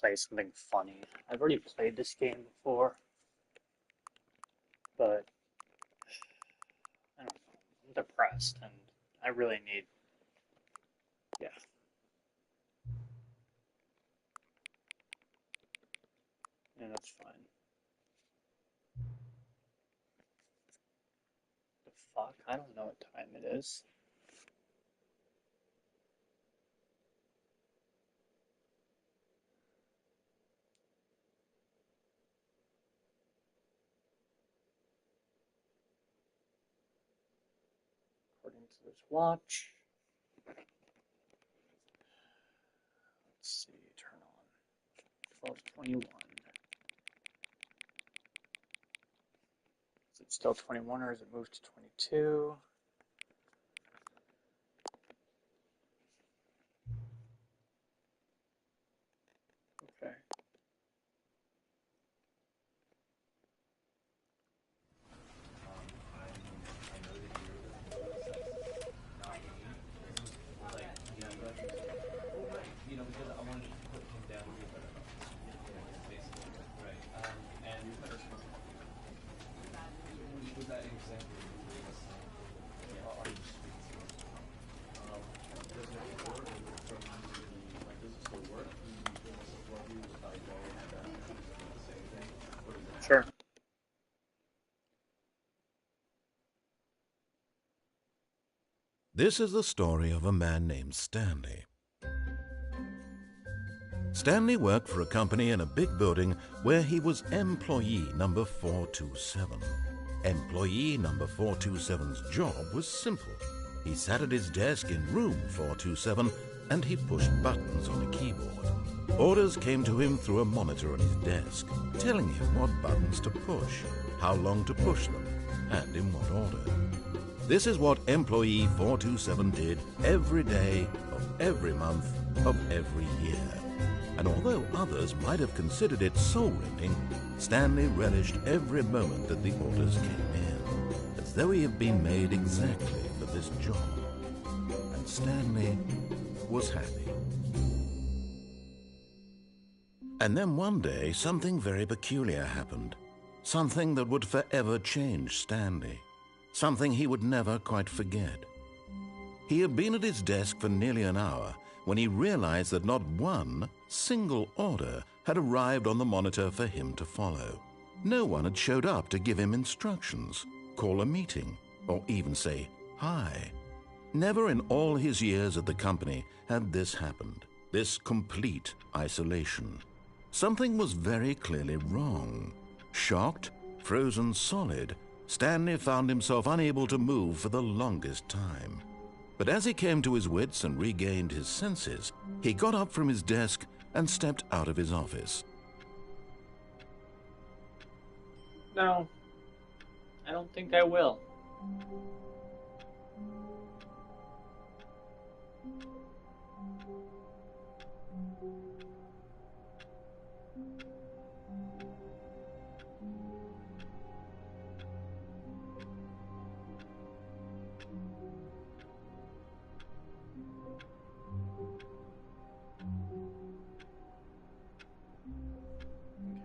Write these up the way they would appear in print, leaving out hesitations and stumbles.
play something funny. I've already played this game before, but I don't know. I'm depressed and I really need, yeah. Yeah, that's fine. The fuck? I don't know what time it is. According to this watch. Let's see, turn on. 12:21. Is it still 21 or has it moved to 22? Okay. Sure. This is the story of a man named Stanley. Stanley worked for a company in a big building where he was employee number 427. Employee number 427's job was simple. He sat at his desk in room 427 and he pushed buttons on a keyboard. Orders came to him through a monitor on his desk, telling him what buttons to push, how long to push them, and in what order. This is what employee 427 did every day of every month of every year. And although others might have considered it soul-rending, Stanley relished every moment that the orders came in, as though he had been made exactly for this job. And Stanley was happy. And then one day, something very peculiar happened. Something that would forever change Stanley. Something he would never quite forget. He had been at his desk for nearly an hour when he realized that not one single order had arrived on the monitor for him to follow. No one had showed up to give him instructions, call a meeting, or even say hi. Never in all his years at the company had this happened, this complete isolation. Something was very clearly wrong. Shocked, frozen solid, Stanley found himself unable to move for the longest time. But as he came to his wits and regained his senses, he got up from his desk and stepped out of his office. No, I don't think I will.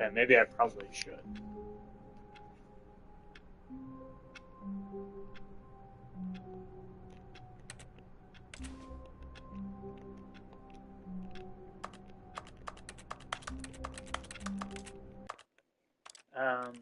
Okay, maybe I probably should. Um,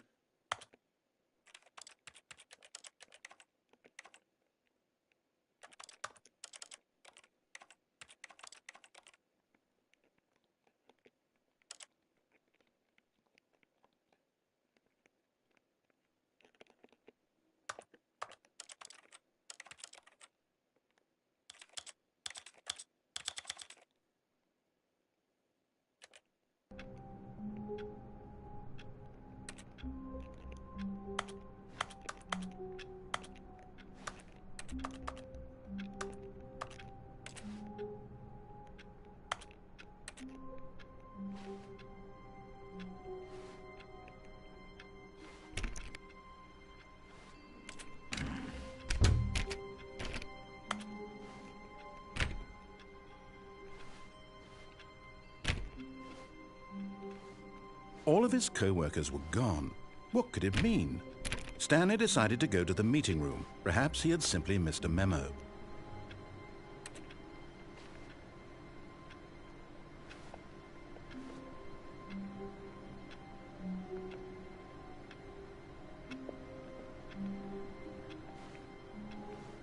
All of his co-workers were gone. What could it mean? Stanley decided to go to the meeting room. Perhaps he had simply missed a memo.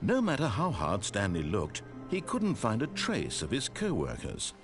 No matter how hard Stanley looked, he couldn't find a trace of his co-workers.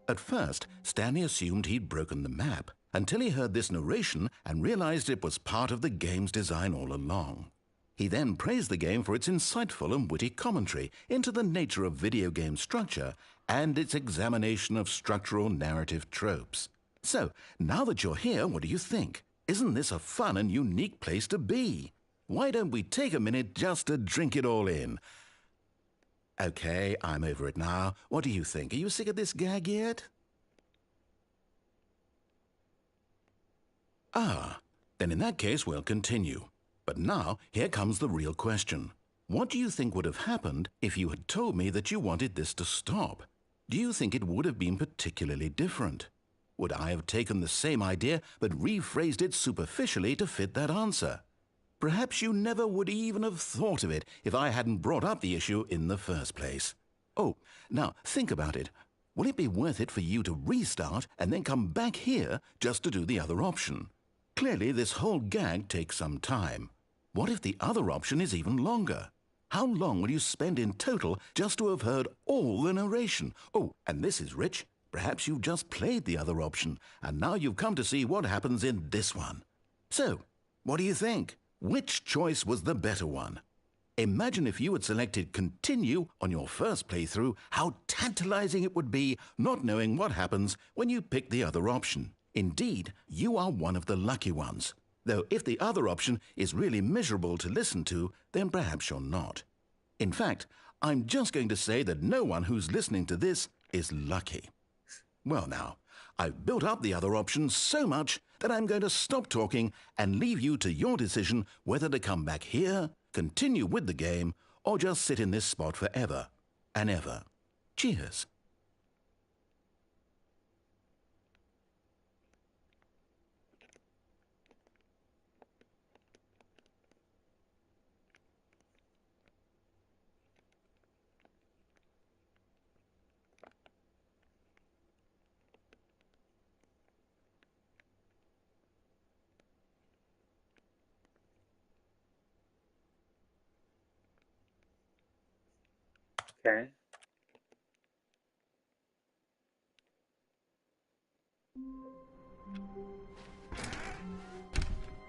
At first, Stanley assumed he'd broken the map, until he heard this narration and realized it was part of the game's design all along. He then praised the game for its insightful and witty commentary into the nature of video game structure and its examination of structural narrative tropes. So, now that you're here, what do you think? Isn't this a fun and unique place to be? Why don't we take a minute just to drink it all in? Okay, I'm over it now. What do you think? Are you sick of this gag yet? Ah, then in that case we'll continue. But now, here comes the real question. What do you think would have happened if you had told me that you wanted this to stop? Do you think it would have been particularly different? Would I have taken the same idea but rephrased it superficially to fit that answer? Perhaps you never would even have thought of it if I hadn't brought up the issue in the first place. Oh, now think about it. Will it be worth it for you to restart and then come back here just to do the other option? Clearly, this whole gag takes some time. What if the other option is even longer? How long will you spend in total just to have heard all the narration? Oh, and this is rich. Perhaps you've just played the other option, and now you've come to see what happens in this one. So, what do you think? Which choice was the better one? Imagine if you had selected continue on your first playthrough, how tantalizing it would be not knowing what happens when you pick the other option. Indeed, you are one of the lucky ones. Though if the other option is really miserable to listen to, then perhaps you're not. In fact, I'm just going to say that no one who's listening to this is lucky. Well now, I've built up the other option so much that I'm going to stop talking and leave you to your decision whether to come back here, continue with the game, or just sit in this spot forever and ever. Cheers. Okay.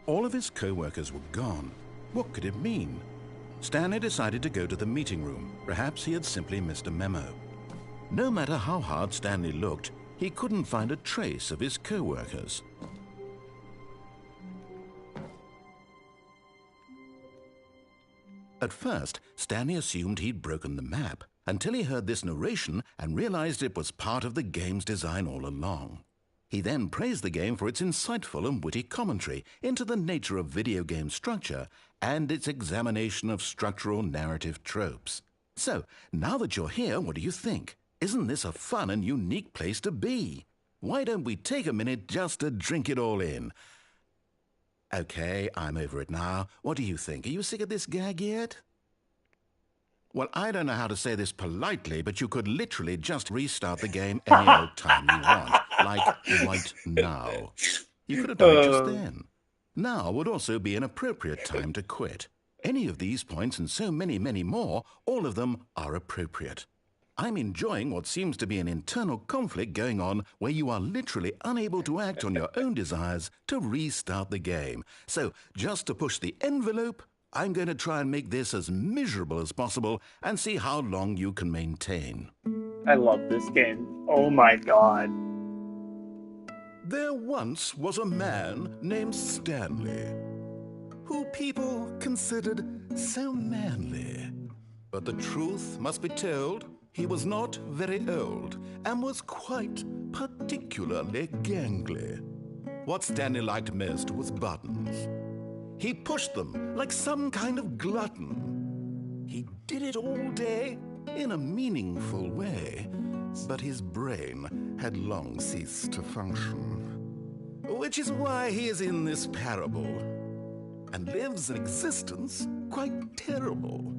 All of his co-workers were gone. What could it mean? Stanley decided to go to the meeting room. Perhaps he had simply missed a memo. No matter how hard Stanley looked, he couldn't find a trace of his co-workers. At first, Stanley assumed he'd broken the map, until he heard this narration and realized it was part of the game's design all along. He then praised the game for its insightful and witty commentary into the nature of video game structure and its examination of structural narrative tropes. So, now that you're here, what do you think? Isn't this a fun and unique place to be? Why don't we take a minute just to drink it all in? Okay, I'm over it now. What do you think? Are you sick of this gag yet? Well, I don't know how to say this politely, but you could literally just restart the game any old time you want, like right now. You could have done it just then. Now would also be an appropriate time to quit. Any of these points and so many, many more, all of them are appropriate. I'm enjoying what seems to be an internal conflict going on where you are literally unable to act on your own desires to restart the game. So, just to push the envelope, I'm going to try and make this as miserable as possible and see how long you can maintain. I love this game. Oh my god. There once was a man named Stanley, who people considered so manly. But the truth must be told, he was not very old and was quite particularly gangly. What Stanley liked most was buttons. He pushed them like some kind of glutton. He did it all day in a meaningful way, but his brain had long ceased to function. Which is why he is in this parable and lives an existence quite terrible.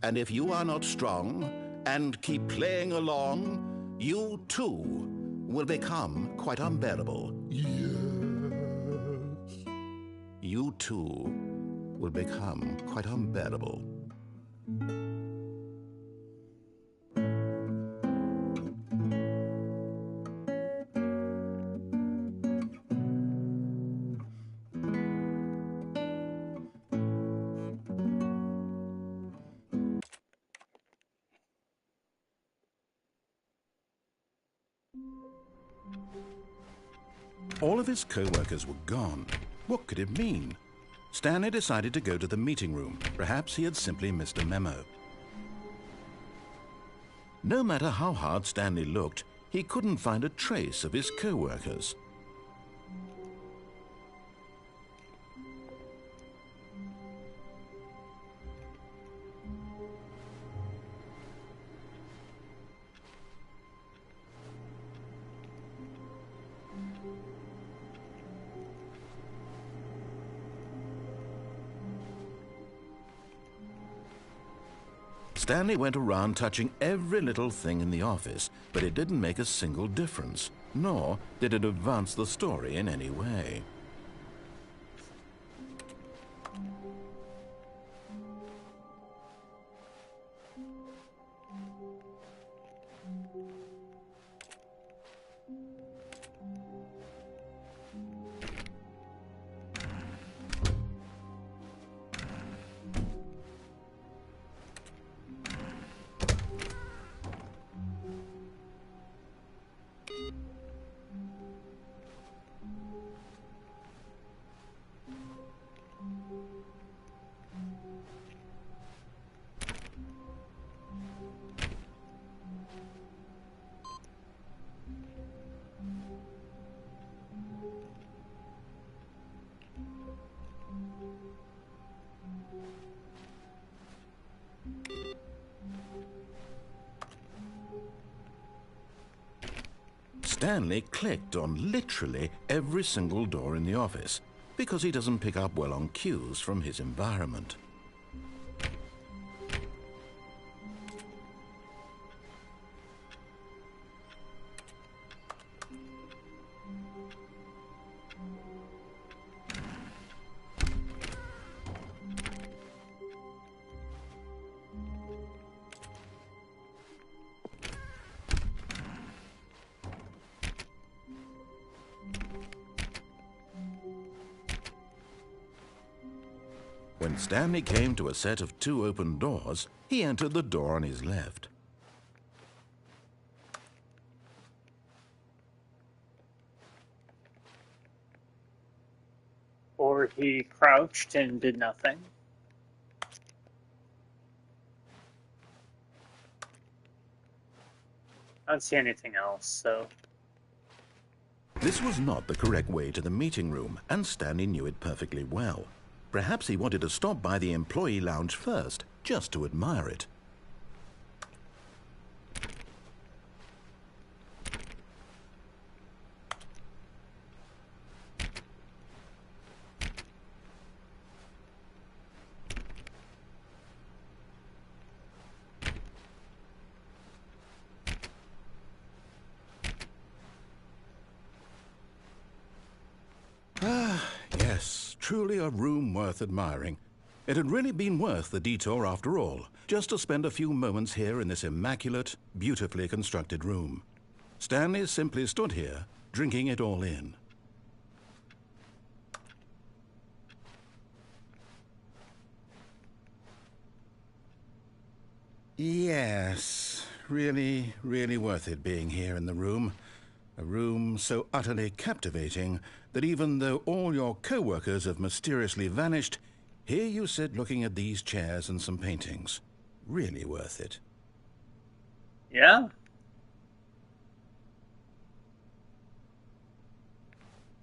And if you are not strong and keep playing along, you too will become quite unbearable. Yes. You too will become quite unbearable. All of his co-workers were gone. What could it mean? Stanley decided to go to the meeting room. Perhaps he had simply missed a memo. No matter how hard Stanley looked, he couldn't find a trace of his co-workers. Stanley went around touching every little thing in the office, but it didn't make a single difference, nor did it advance the story in any way. Stanley clicked on literally every single door in the office because he doesn't pick up well on cues from his environment. When Stanley came to a set of 2 open doors, he entered the door on his left. Or he crouched and did nothing. I don't see anything else, so... This was not the correct way to the meeting room, and Stanley knew it perfectly well. Perhaps he wanted to stop by the employee lounge first, just to admire it. Yes, truly a room worth admiring. It had really been worth the detour after all, just to spend a few moments here in this immaculate, beautifully constructed room. Stanley simply stood here, drinking it all in. Yes, really worth it being here in the room. A room so utterly captivating that even though all your co-workers have mysteriously vanished, here you sit looking at these chairs and some paintings. Really worth it. Yeah?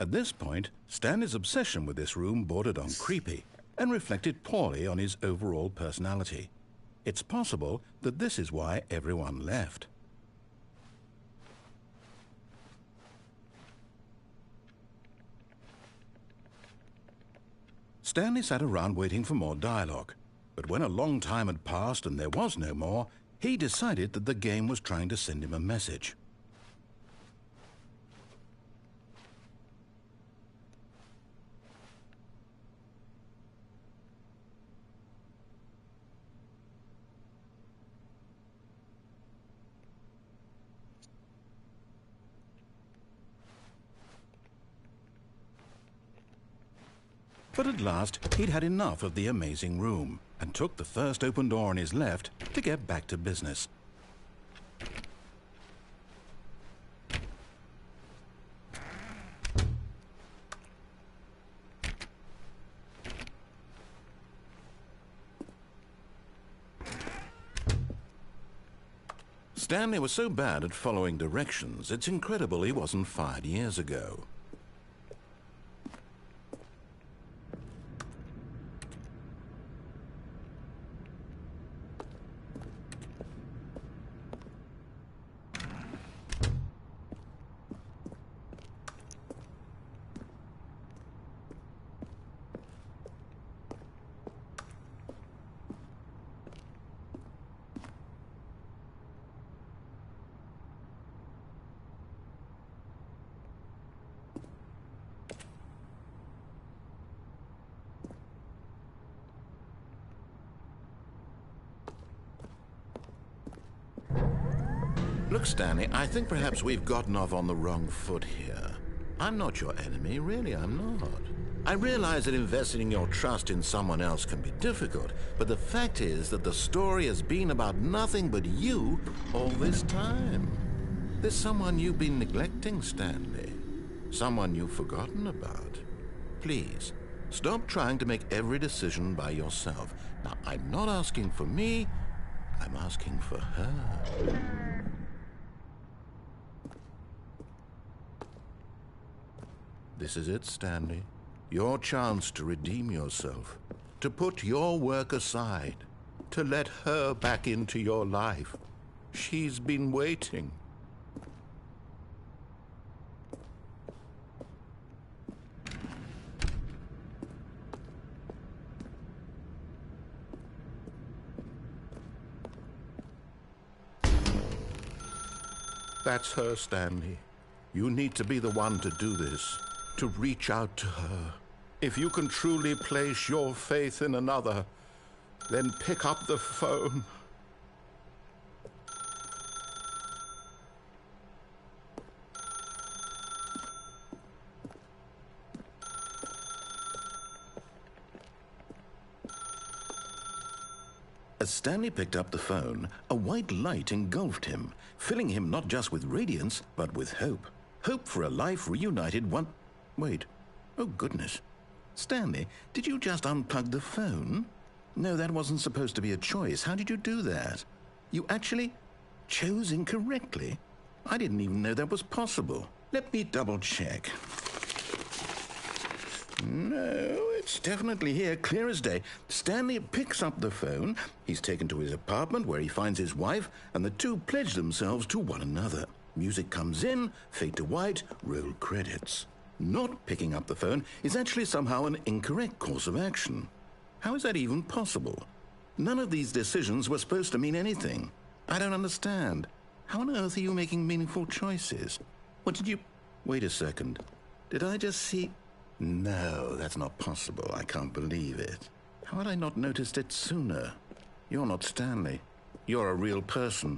At this point, Stanley's obsession with this room bordered on creepy and reflected poorly on his overall personality. It's possible that this is why everyone left. Stanley sat around waiting for more dialogue, but when a long time had passed and there was no more, he decided that the game was trying to send him a message. But at last, he'd had enough of the amazing room and took the first open door on his left to get back to business. Stanley was so bad at following directions, it's incredible he wasn't fired years ago. Look, Stanley, I think perhaps we've gotten off on the wrong foot here. I'm not your enemy, really, I'm not. I realize that investing your trust in someone else can be difficult, but the fact is that the story has been about nothing but you all this time. There's someone you've been neglecting, Stanley. Someone you've forgotten about. Please, stop trying to make every decision by yourself. Now, I'm not asking for me, I'm asking for her. This is it, Stanley. Your chance to redeem yourself, to put your work aside, to let her back into your life. She's been waiting. That's her, Stanley. You need to be the one to do this. To reach out to her. If you can truly place your faith in another, then pick up the phone. As Stanley picked up the phone, a white light engulfed him, filling him not just with radiance, but with hope. Hope for a life reunited one... Wait. Oh, goodness. Stanley, did you just unplug the phone? No, that wasn't supposed to be a choice. How did you do that? You actually chose incorrectly? I didn't even know that was possible. Let me double-check. No, it's definitely here, clear as day. Stanley picks up the phone. He's taken to his apartment where he finds his wife, and the two pledge themselves to one another. Music comes in, fade to white, roll credits. Not picking up the phone is actually somehow an incorrect course of action. How is that even possible? None of these decisions were supposed to mean anything. I don't understand. How on earth are you making meaningful choices? What did you... Wait a second. Did I just see... No, that's not possible. I can't believe it. How had I not noticed it sooner? You're not Stanley. You're a real person.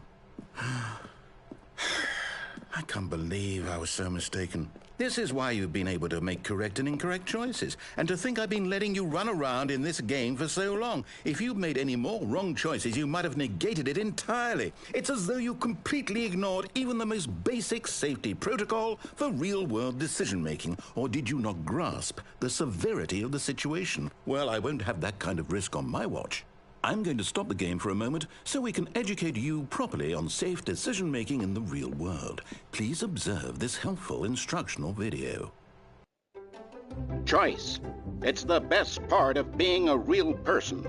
I can't believe I was so mistaken. This is why you've been able to make correct and incorrect choices. And to think I've been letting you run around in this game for so long. If you'd made any more wrong choices, you might have negated it entirely. It's as though you completely ignored even the most basic safety protocol for real-world decision-making. Or did you not grasp the severity of the situation? Well, I won't have that kind of risk on my watch. I'm going to stop the game for a moment so we can educate you properly on safe decision-making in the real world. Please observe this helpful instructional video. Choice. It's the best part of being a real person,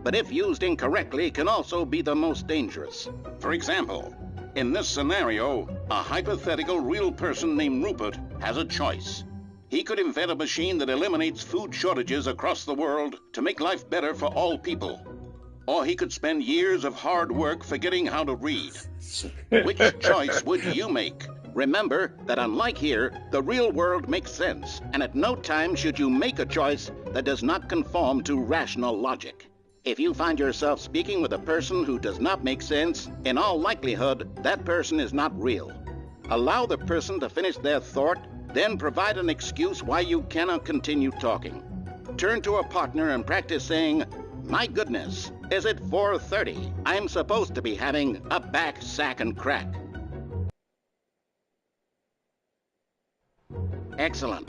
but if used incorrectly can also be the most dangerous. For example, in this scenario, a hypothetical real person named Rupert has a choice. He could invent a machine that eliminates food shortages across the world to make life better for all people. Or he could spend years of hard work forgetting how to read. Which choice would you make? Remember that unlike here, the real world makes sense, and at no time should you make a choice that does not conform to rational logic. If you find yourself speaking with a person who does not make sense, in all likelihood, that person is not real. Allow the person to finish their thought, then provide an excuse why you cannot continue talking. Turn to a partner and practice saying, "My goodness, is it 4:30? I'm supposed to be having a back, sack, and crack." Excellent.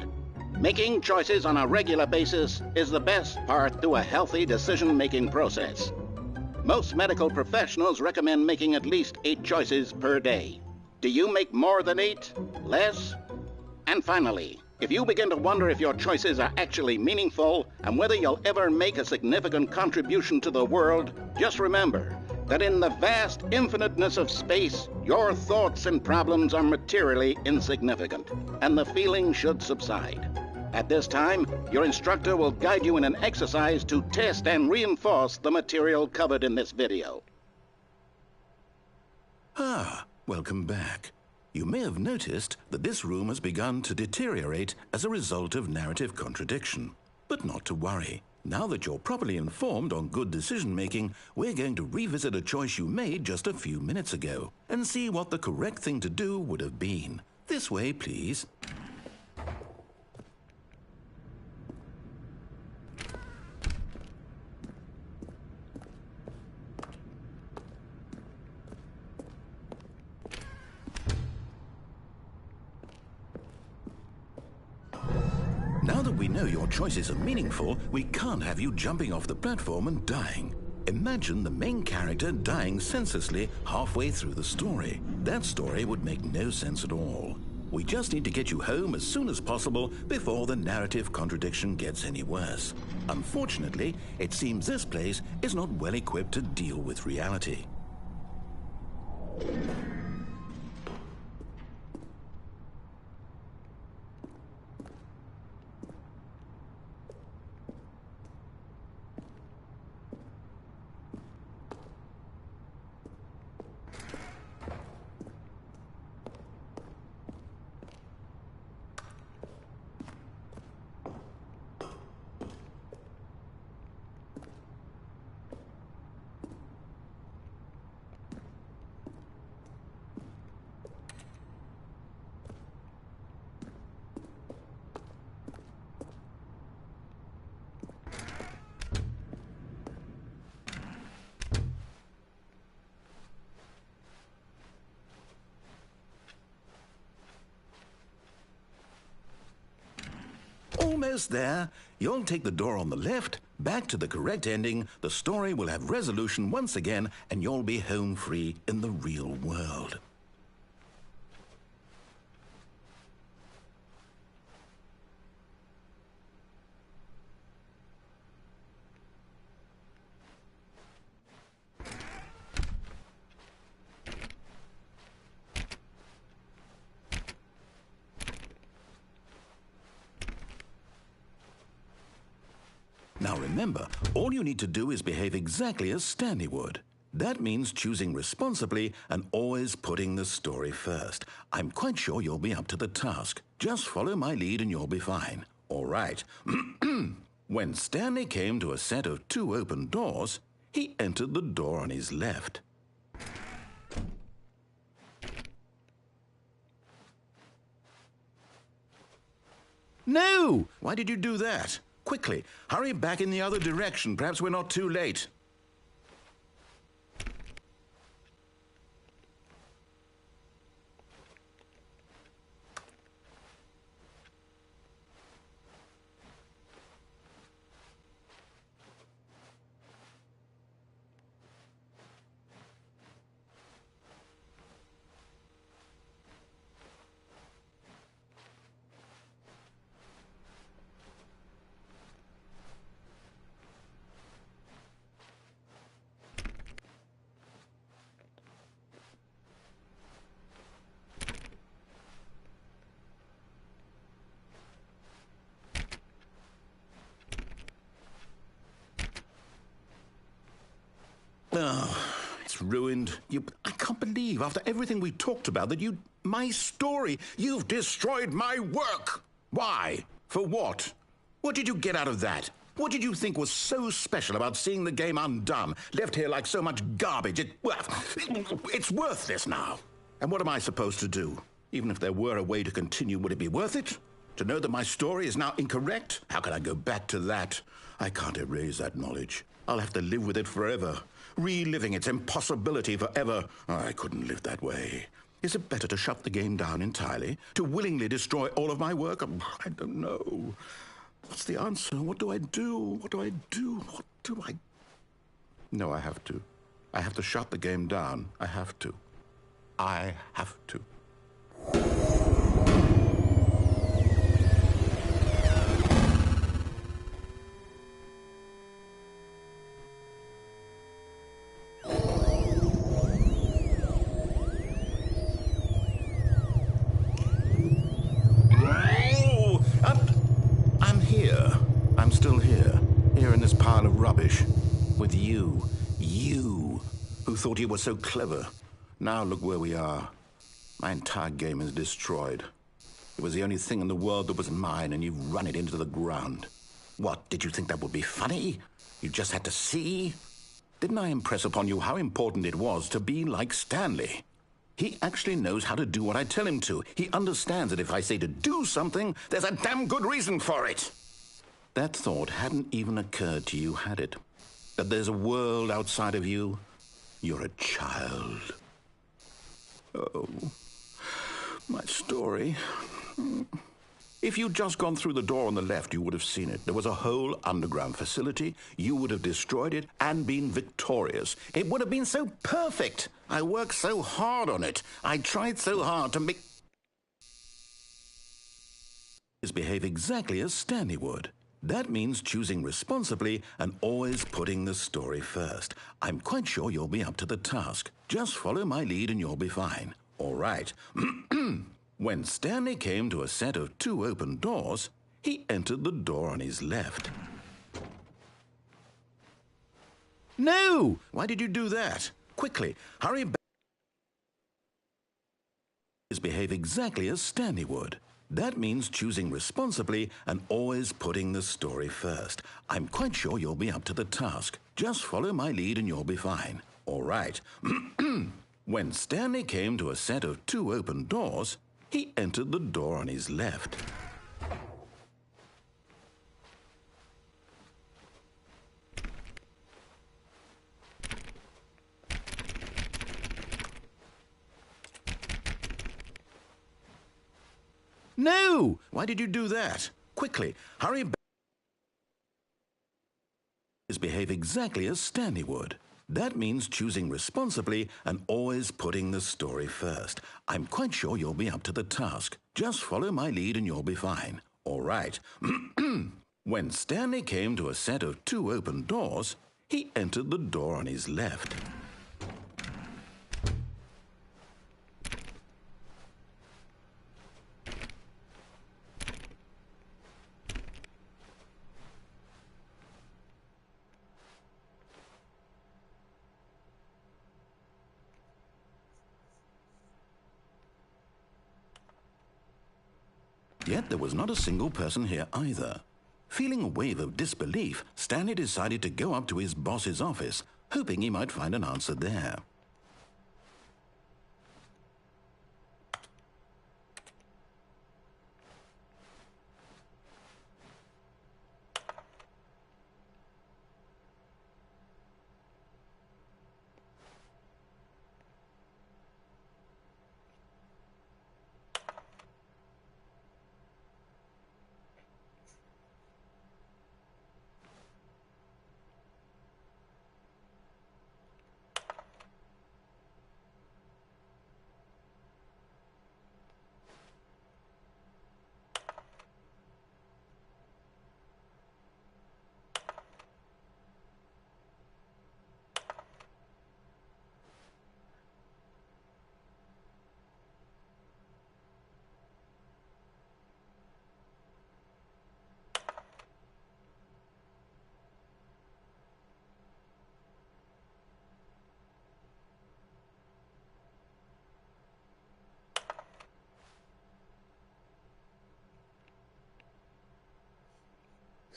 Making choices on a regular basis is the best part to a healthy decision-making process. Most medical professionals recommend making at least 8 choices per day. Do you make more than 8? Less? And finally, if you begin to wonder if your choices are actually meaningful and whether you'll ever make a significant contribution to the world, just remember that in the vast infiniteness of space, your thoughts and problems are materially insignificant, and the feeling should subside. At this time, your instructor will guide you in an exercise to test and reinforce the material covered in this video. Welcome back. You may have noticed that this room has begun to deteriorate as a result of narrative contradiction. But not to worry. Now that you're properly informed on good decision-making, we're going to revisit a choice you made just a few minutes ago and see what the correct thing to do would have been. This way, please. Now that we know your choices are meaningful, we can't have you jumping off the platform and dying. Imagine the main character dying senselessly halfway through the story. That story would make no sense at all. We just need to get you home as soon as possible before the narrative contradiction gets any worse. Unfortunately, it seems this place is not well equipped to deal with reality. Almost there. You'll take the door on the left, back to the correct ending, the story will have resolution once again, and you'll be home free in the real world. Now remember, all you need to do is behave exactly as Stanley would. That means choosing responsibly and always putting the story first. I'm quite sure you'll be up to the task. Just follow my lead and you'll be fine. All right. When Stanley came to a set of 2 open doors, he entered the door on his left. No! Why did you do that? Quickly, hurry back in the other direction. Perhaps we're not too late. It's ruined. I can't believe, after everything we talked about, that my story, you've destroyed my work. Why? For what? What did you get out of that? What did you think was so special about seeing the game undone, left here like so much garbage? It's worthless now. And what am I supposed to do? Even if there were a way to continue, would it be worth it? To know that my story is now incorrect? How can I go back to that? I can't erase that knowledge. I'll have to live with it forever, reliving its impossibility forever. I couldn't live that way. Is it better to shut the game down entirely? To willingly destroy all of my work? I don't know. What's the answer? What do I do? What do I do? What do I... No, I have to. I have to shut the game down. I have to. I have to. I'm here. I'm still here. Here in this pile of rubbish. With you. You, who thought you were so clever. Now look where we are. My entire game is destroyed. It was the only thing in the world that was mine, and you've run it into the ground. What, did you think that would be funny? You just had to see? Didn't I impress upon you how important it was to be like Stanley? He actually knows how to do what I tell him to. He understands that if I say to do something, there's a damn good reason for it. That thought hadn't even occurred to you, had it? That there's a world outside of you? You're a child. Oh, my story. If you'd just gone through the door on the left, you would have seen it. There was a whole underground facility. You would have destroyed it and been victorious. It would have been so perfect. I worked so hard on it. I tried so hard to make... behave exactly as Stanley would. That means choosing responsibly and always putting the story first. I'm quite sure you'll be up to the task. Just follow my lead and you'll be fine. All right. When Stanley came to a set of 2 open doors, he entered the door on his left. No! Why did you do that? Quickly, hurry back. Behave exactly as Stanley would. That means choosing responsibly and always putting the story first. I'm quite sure you'll be up to the task. Just follow my lead and you'll be fine. All right. When Stanley came to a set of 2 open doors, he entered the door on his left. No! Why did you do that? Quickly, hurry back. Behave exactly as Stanley would. That means choosing responsibly and always putting the story first. I'm quite sure you'll be up to the task. Just follow my lead and you'll be fine. All right. When Stanley came to a set of 2 open doors, he entered the door on his left. Yet there was not a single person here either. Feeling a wave of disbelief, Stanley decided to go up to his boss's office, hoping he might find an answer there.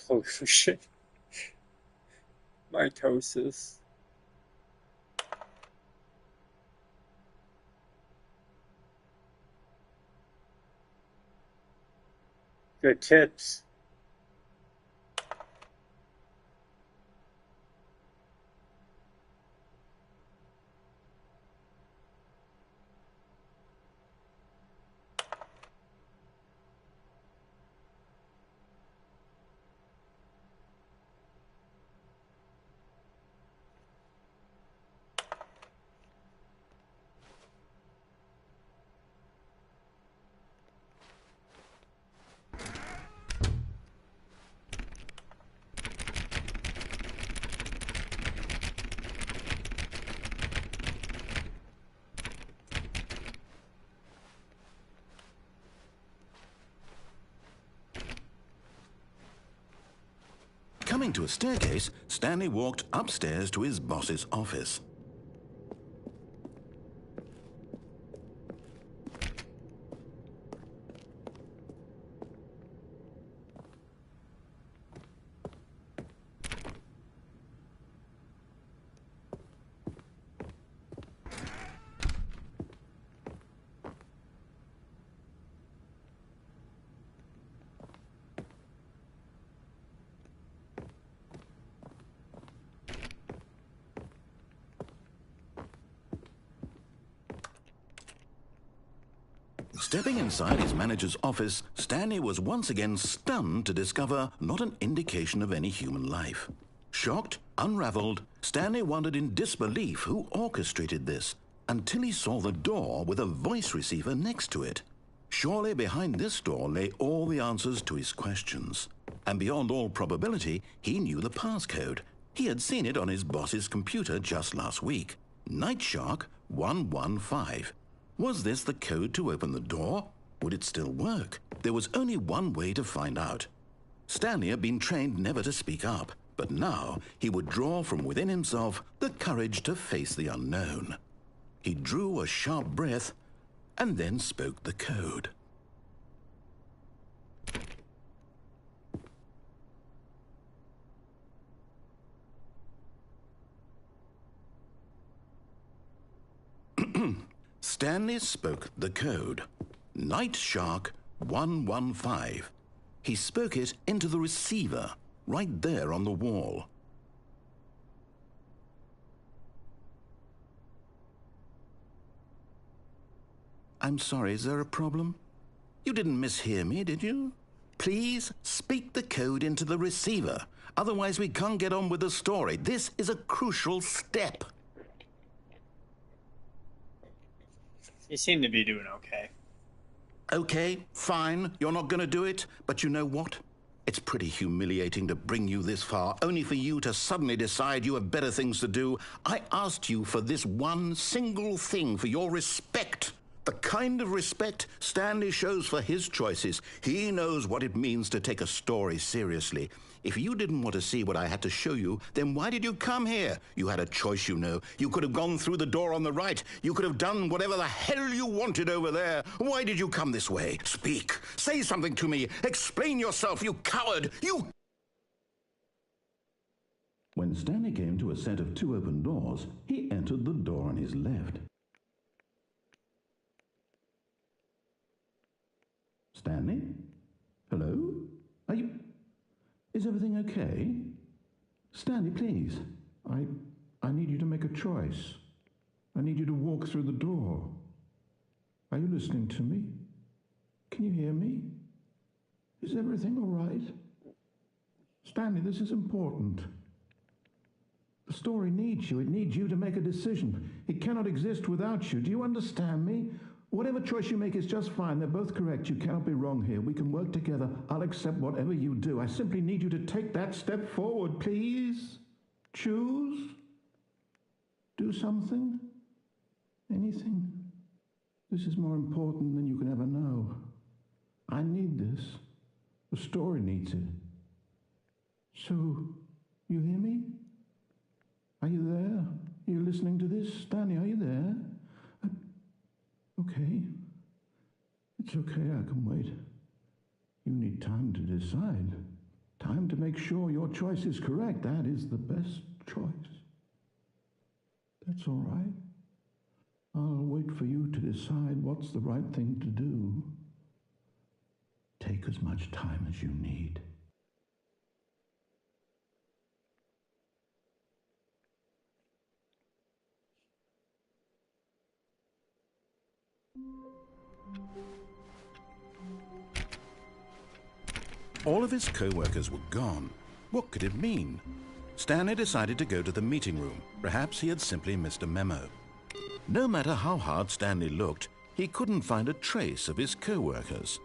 pollution. Mitosis. Good tips. Coming to a staircase, Stanley walked upstairs to his boss's office. Stepping inside his manager's office, Stanley was once again stunned to discover not an indication of any human life. Shocked, unraveled, Stanley wondered in disbelief who orchestrated this until he saw the door with a voice receiver next to it. Surely behind this door lay all the answers to his questions. And beyond all probability, he knew the passcode. He had seen it on his boss's computer just last week. Night Shark 115. Was this the code to open the door? Would it still work? There was only one way to find out. Stanley had been trained never to speak up, but now he would draw from within himself the courage to face the unknown. He drew a sharp breath and then spoke the code. Stanley spoke the code. Night Shark 115. He spoke it into the receiver, right there on the wall. I'm sorry, is there a problem? You didn't mishear me, did you? Please speak the code into the receiver. Otherwise we can't get on with the story. This is a crucial step. You seem to be doing okay. Okay, fine, you're not going to do it, but you know what? It's pretty humiliating to bring you this far, only for you to suddenly decide you have better things to do. I asked you for this one single thing, for your respect. The kind of respect Stanley shows for his choices. He knows what it means to take a story seriously. If you didn't want to see what I had to show you, then why did you come here? You had a choice, you know. You could have gone through the door on the right. You could have done whatever the hell you wanted over there. Why did you come this way? Speak. Say something to me. Explain yourself, you coward. You... When Stanley came to a set of two open doors, he entered the door on his left. Stanley? Hello? Are you... Is everything okay? Stanley, please. I need you to make a choice. I need you to walk through the door. Are you listening to me? Can you hear me? Is everything all right? Stanley, this is important. The story needs you. It needs you to make a decision. It cannot exist without you. Do you understand me? Whatever choice you make is just fine. They're both correct. You cannot be wrong here. We can work together. I'll accept whatever you do. I simply need you to take that step forward, please. Choose. Do something. Anything. This is more important than you can ever know. I need this. The story needs it. So, you hear me? Are you there? Are you listening to this? Stanley, are you there? Okay. It's okay, I can wait. You need time to decide. Time to make sure your choice is correct. That is the best choice. That's all right. I'll wait for you to decide what's the right thing to do. Take as much time as you need. All of his co-workers were gone. What could it mean? Stanley decided to go to the meeting room. Perhaps he had simply missed a memo. No matter how hard Stanley looked, he couldn't find a trace of his co-workers.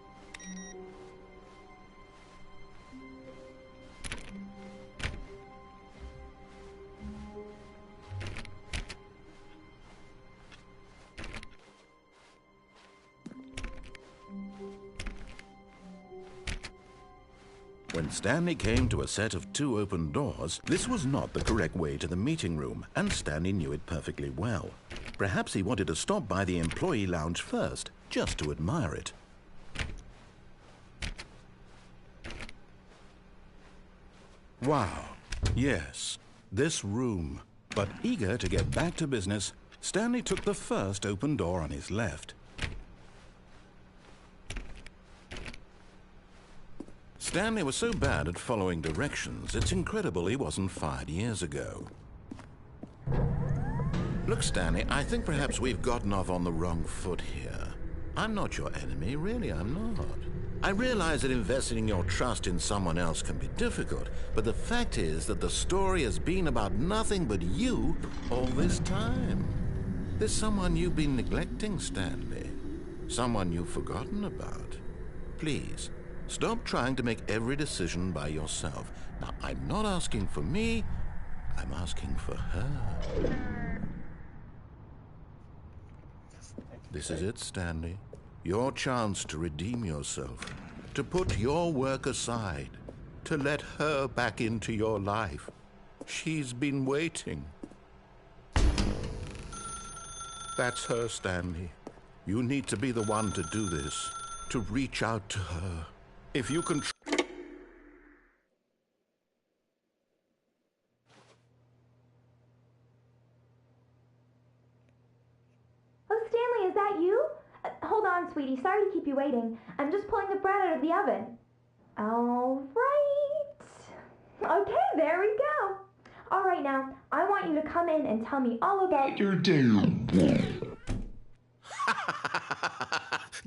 When Stanley came to a set of 2 open doors, this was not the correct way to the meeting room, and Stanley knew it perfectly well. Perhaps he wanted to stop by the employee lounge first, just to admire it. Wow, yes, this room. But eager to get back to business, Stanley took the first open door on his left. Stanley was so bad at following directions, it's incredible he wasn't fired years ago. Look, Stanley, I think perhaps we've gotten off on the wrong foot here. I'm not your enemy, really, I'm not. I realize that investing your trust in someone else can be difficult, but the fact is that the story has been about nothing but you all this time. There's someone you've been neglecting, Stanley. Someone you've forgotten about. Please, stop trying to make every decision by yourself. Now, I'm not asking for me, I'm asking for her. This is it, Stanley. Your chance to redeem yourself, to put your work aside, to let her back into your life. She's been waiting. That's her, Stanley. You need to be the one to do this, to reach out to her. If you can... Oh, Stanley, is that you? Hold on, sweetie. Sorry to keep you waiting. I'm just pulling the bread out of the oven. All right. Okay, there we go. All right, now, I want you to come in and tell me all about your day.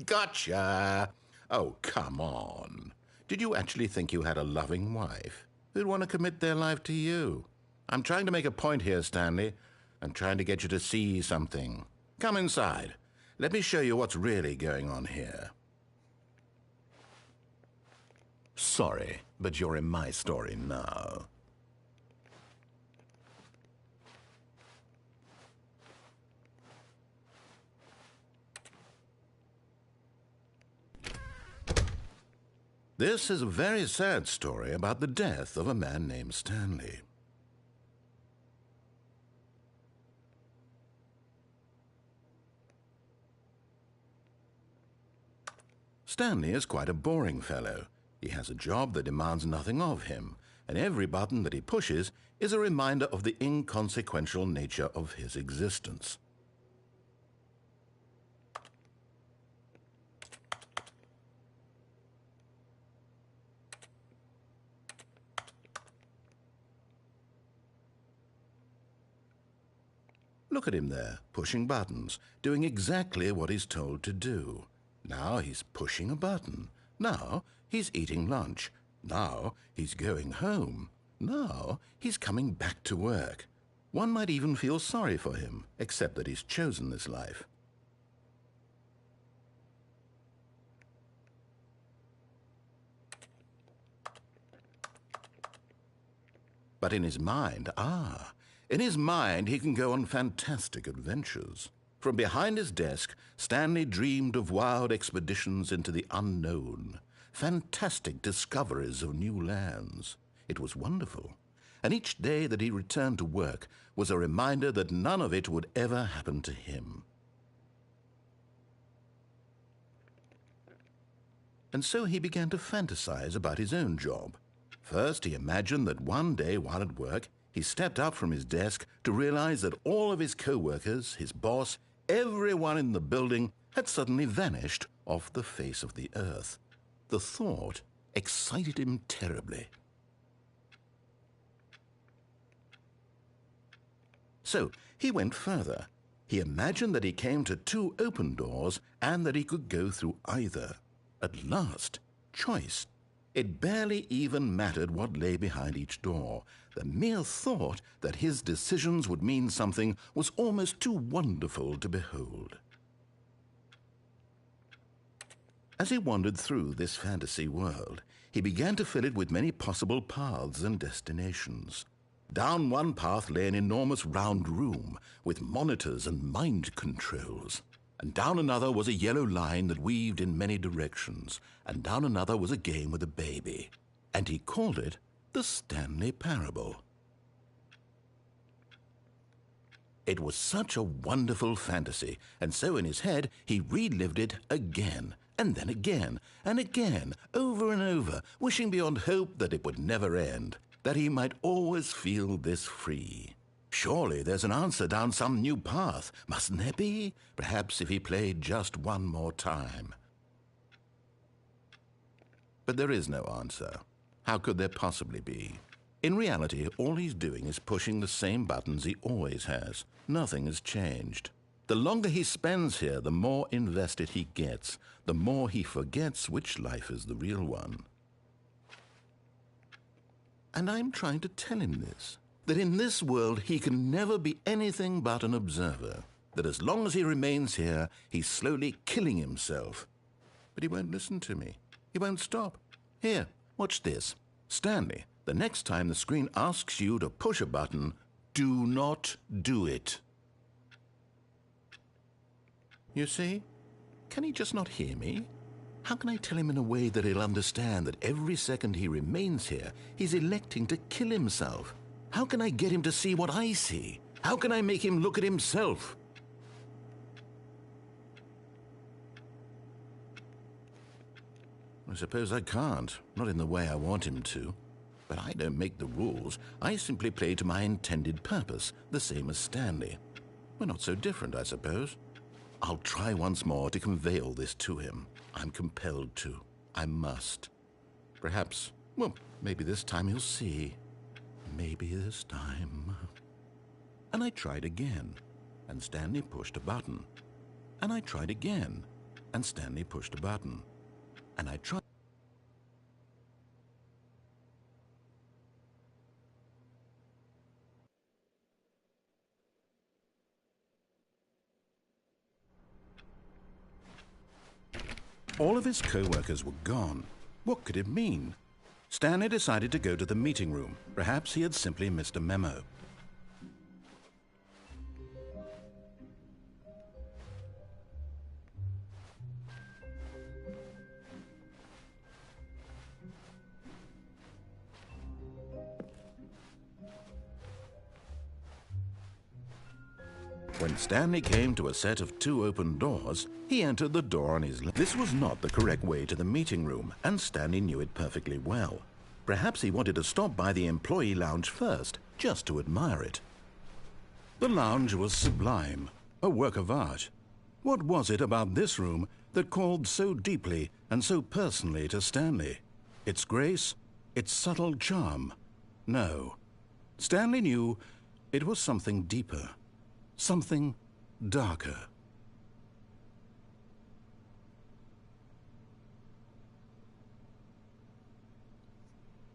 Gotcha. Oh, come on. Did you actually think you had a loving wife who'd want to commit their life to you? I'm trying to make a point here, Stanley. I'm trying to get you to see something. Come inside. Let me show you what's really going on here. Sorry, but you're in my story now. This is a very sad story about the death of a man named Stanley. Stanley is quite a boring fellow. He has a job that demands nothing of him, and every button that he pushes is a reminder of the inconsequential nature of his existence. Look at him there, pushing buttons, doing exactly what he's told to do. Now he's pushing a button. Now he's eating lunch. Now he's going home. Now he's coming back to work. One might even feel sorry for him, except that he's chosen this life. But in his mind, in his mind, he can go on fantastic adventures. From behind his desk, Stanley dreamed of wild expeditions into the unknown, fantastic discoveries of new lands. It was wonderful, and each day that he returned to work was a reminder that none of it would ever happen to him. And so he began to fantasize about his own job. First, he imagined that one day while at work, he stepped up from his desk to realize that all of his co-workers, his boss, everyone in the building had suddenly vanished off the face of the earth. The thought excited him terribly. So he went further. He imagined that he came to 2 open doors and that he could go through either. At last, choice. It barely even mattered what lay behind each door. The mere thought that his decisions would mean something was almost too wonderful to behold. As he wandered through this fantasy world, he began to fill it with many possible paths and destinations. Down one path lay an enormous round room with monitors and mind controls. And down another was a yellow line that weaved in many directions. And down another was a game with a baby. And he called it the Stanley Parable. It was such a wonderful fantasy, and so in his head he relived it again, and then again, and again, over and over, wishing beyond hope that it would never end, that he might always feel this free. Surely there's an answer down some new path, mustn't there be? Perhaps if he played just one more time. But there is no answer. How could there possibly be? In reality, all he's doing is pushing the same buttons he always has. Nothing has changed. The longer he spends here, the more invested he gets, the more he forgets which life is the real one. And I'm trying to tell him this, that in this world he can never be anything but an observer, that as long as he remains here, he's slowly killing himself. But he won't listen to me. He won't stop. Here, watch this. Stanley, the next time the screen asks you to push a button, do not do it. You see? Can he just not hear me? How can I tell him in a way that he'll understand that every second he remains here, he's electing to kill himself? How can I get him to see what I see? How can I make him look at himself? I suppose I can't, not in the way I want him to. But I don't make the rules. I simply play to my intended purpose, the same as Stanley. We're not so different, I suppose. I'll try once more to convey all this to him. I'm compelled to. I must. Perhaps, well, maybe this time he'll see. Maybe this time. And I tried again, and Stanley pushed a button. And I tried again, and Stanley pushed a button. And I tried. All of his co-workers were gone. What could it mean? Stanley decided to go to the meeting room. Perhaps he had simply missed a memo. When Stanley came to a set of 2 open doors, he entered the door on his left. This was not the correct way to the meeting room, and Stanley knew it perfectly well. Perhaps he wanted to stop by the employee lounge first, just to admire it. The lounge was sublime, a work of art. What was it about this room that called so deeply and so personally to Stanley? Its grace? Its subtle charm? No. Stanley knew it was something deeper. Something darker.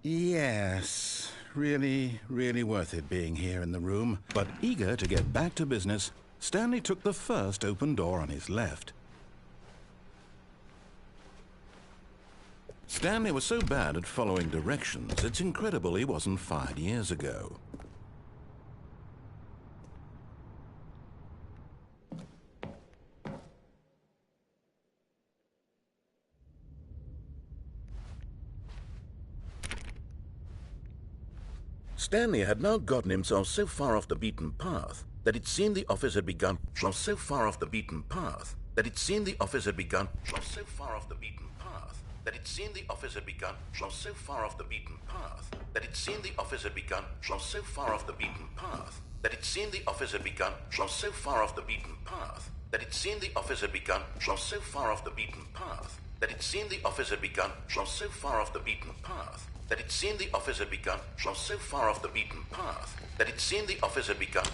Yes, really worth it being here in the room. But eager to get back to business, Stanley took the first open door on his left. Stanley was so bad at following directions, it's incredible he wasn't fired years ago. Stanley had now gotten himself so far off the beaten path that it seemed the office had begun. that it seemed the office had begun from so far off the beaten path, that it seemed the office had begun from so far off the beaten path, that it seemed the office had begun from so far off the beaten path, that it seemed the office had begun from so far off the beaten path, that it seemed the office had begun from so far off the beaten path, that it seemed the office had begun from so far off the beaten path, that it seemed the office had begun.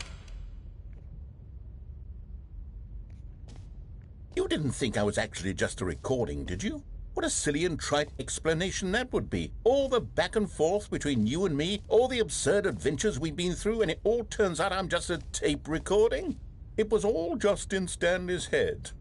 You didn't think I was actually just a recording, did you? What a silly and trite explanation that would be. All the back and forth between you and me, all the absurd adventures we've been through, and it all turns out I'm just a tape recording? It was all just in Stanley's head.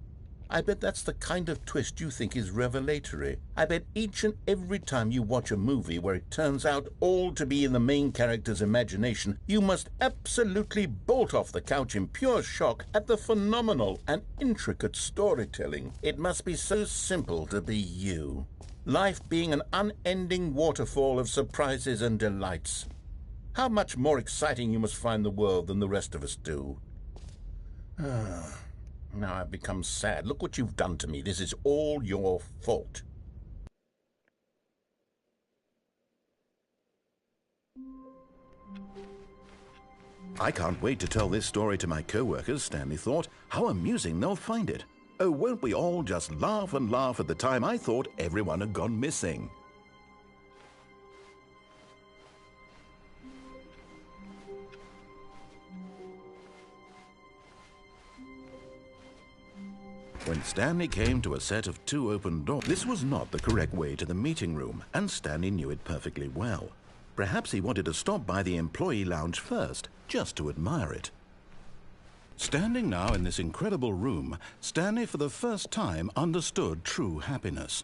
I bet that's the kind of twist you think is revelatory. I bet each and every time you watch a movie where it turns out all to be in the main character's imagination, you must absolutely bolt off the couch in pure shock at the phenomenal and intricate storytelling. It must be so simple to be you. Life being an unending waterfall of surprises and delights. How much more exciting you must find the world than the rest of us do. Now I've become sad. Look what you've done to me. This is all your fault. I can't wait to tell this story to my co-workers, Stanley thought. How amusing they'll find it. Oh, won't we all just laugh and laugh at the time I thought everyone had gone missing. When Stanley came to a set of 2 open doors, this was not the correct way to the meeting room, and Stanley knew it perfectly well. Perhaps he wanted to stop by the employee lounge first, just to admire it. Standing now in this incredible room, Stanley for the first time understood true happiness.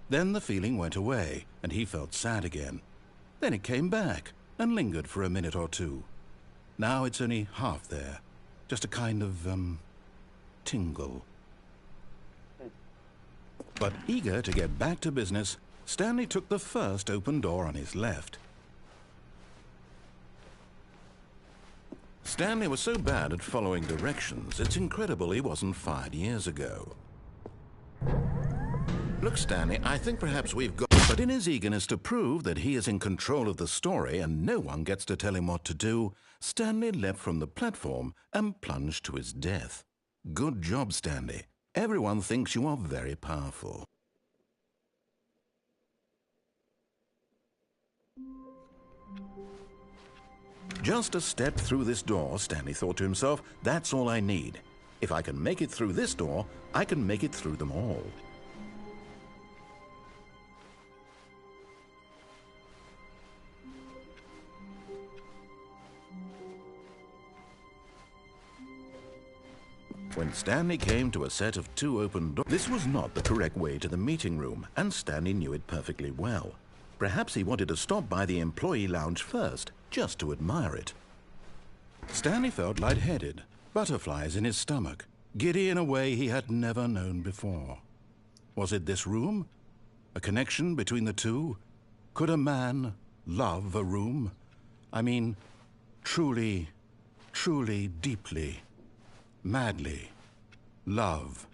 Then the feeling went away, and he felt sad again. Then it came back, and lingered for a minute or two. Now it's only half there, just a kind of, tingle. But eager to get back to business, Stanley took the first open door on his left. Stanley was so bad at following directions, it's incredible he wasn't fired years ago. Look, Stanley, I think perhaps we've got... But in his eagerness to prove that he is in control of the story and no one gets to tell him what to do, Stanley leapt from the platform and plunged to his death. Good job, Stanley. Everyone thinks you are very powerful. Just a step through this door, Stanley thought to himself, that's all I need. If I can make it through this door, I can make it through them all. When Stanley came to a set of 2 open doors, this was not the correct way to the meeting room, and Stanley knew it perfectly well. Perhaps he wanted to stop by the employee lounge first, just to admire it. Stanley felt lightheaded, butterflies in his stomach, giddy in a way he had never known before. Was it this room? A connection between the two? Could a man love a room? I mean, truly, truly, deeply, madly love.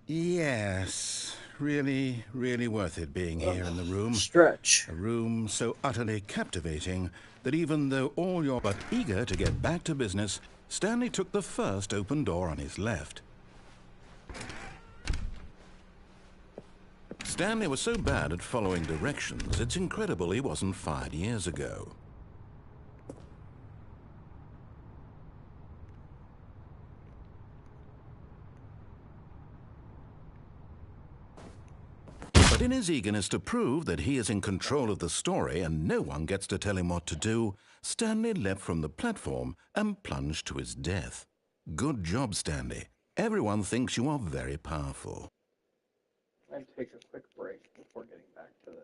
Yes, really, really worth it being here in the room. Stretch. A room so utterly captivating that even though all your... But eager to get back to business, Stanley took the first open door on his left. Stanley was so bad at following directions, it's incredible he wasn't fired years ago. But in his eagerness to prove that he is in control of the story and no one gets to tell him what to do, Stanley leapt from the platform and plunged to his death. Good job, Stanley. Everyone thinks you are very powerful. I'd take a quick break before getting back to this.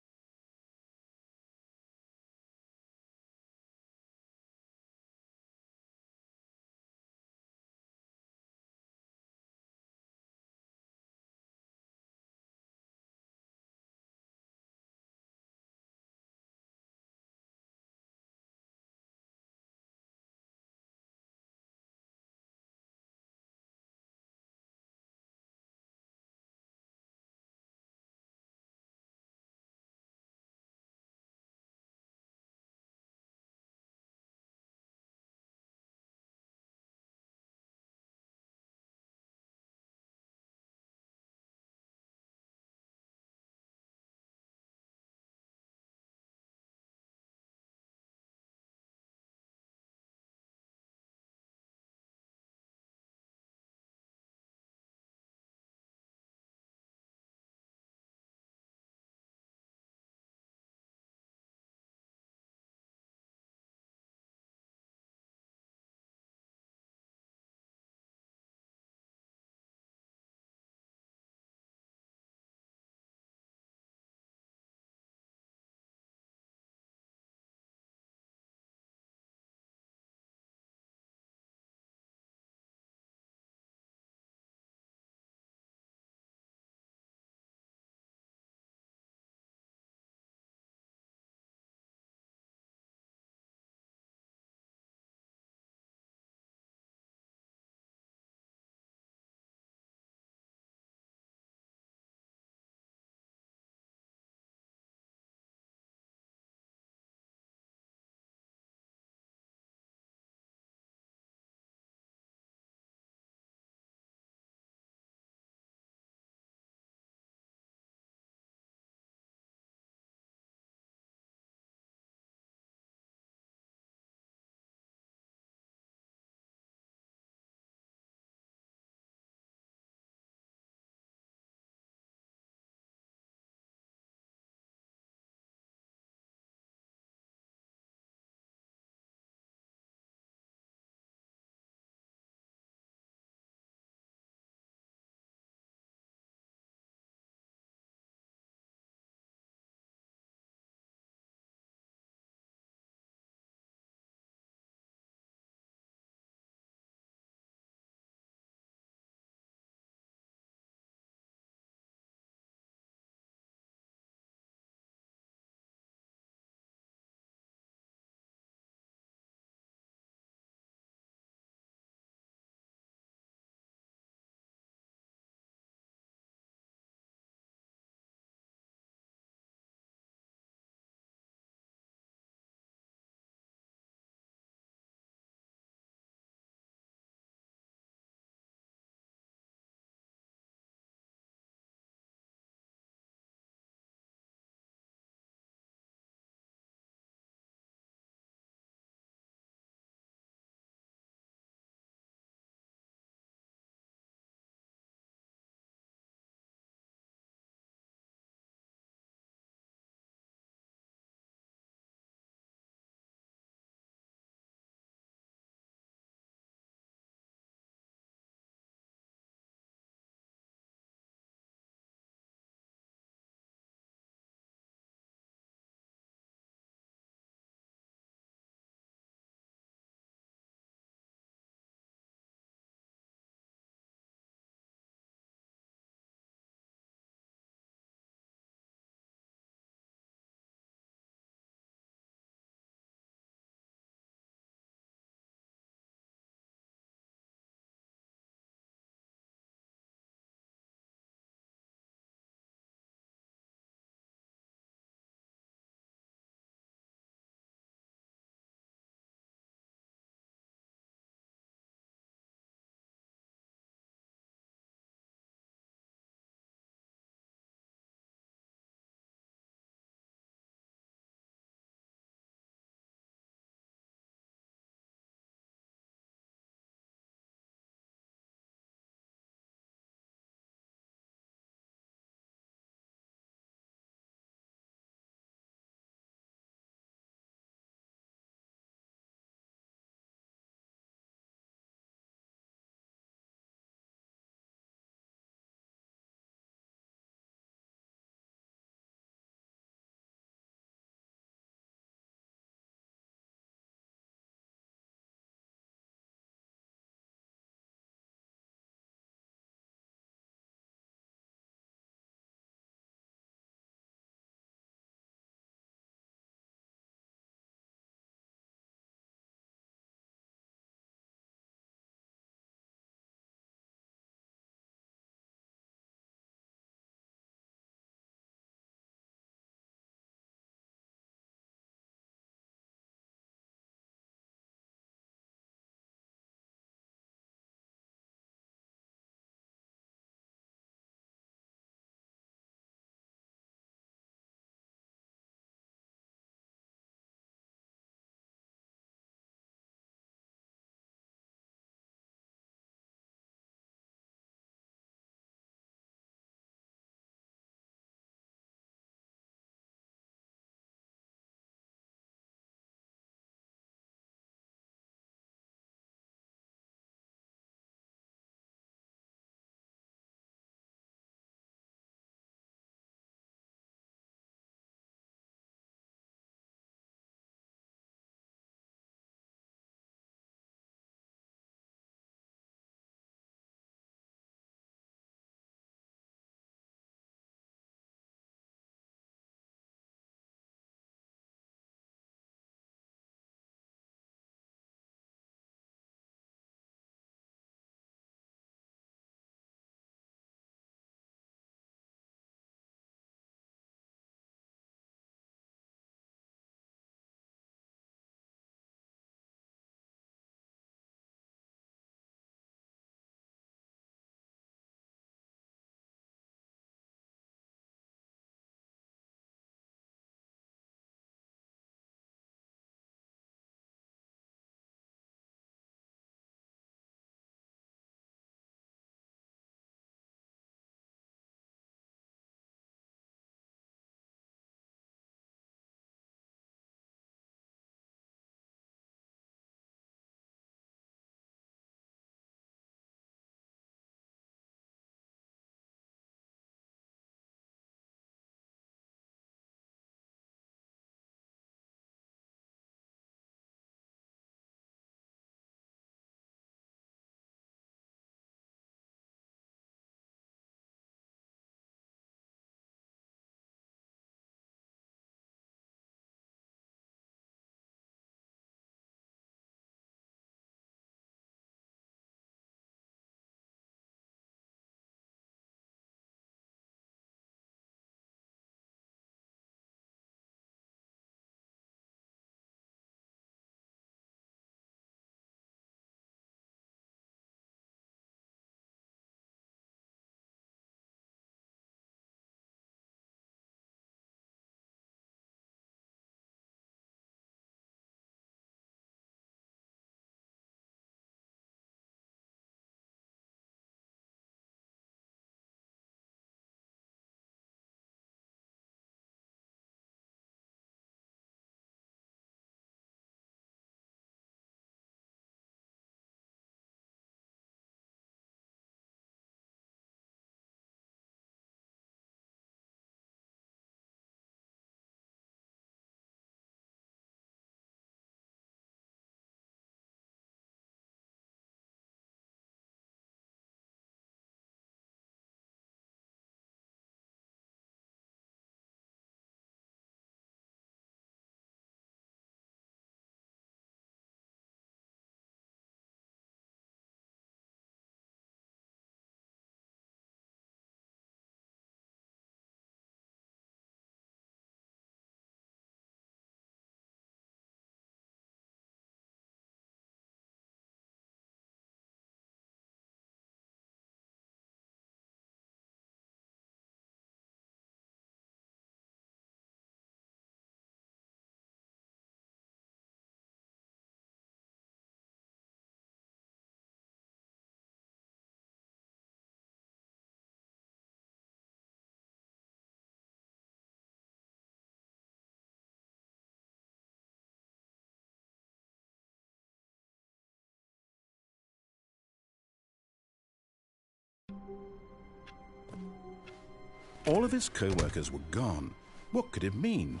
All of his co-workers were gone. What could it mean?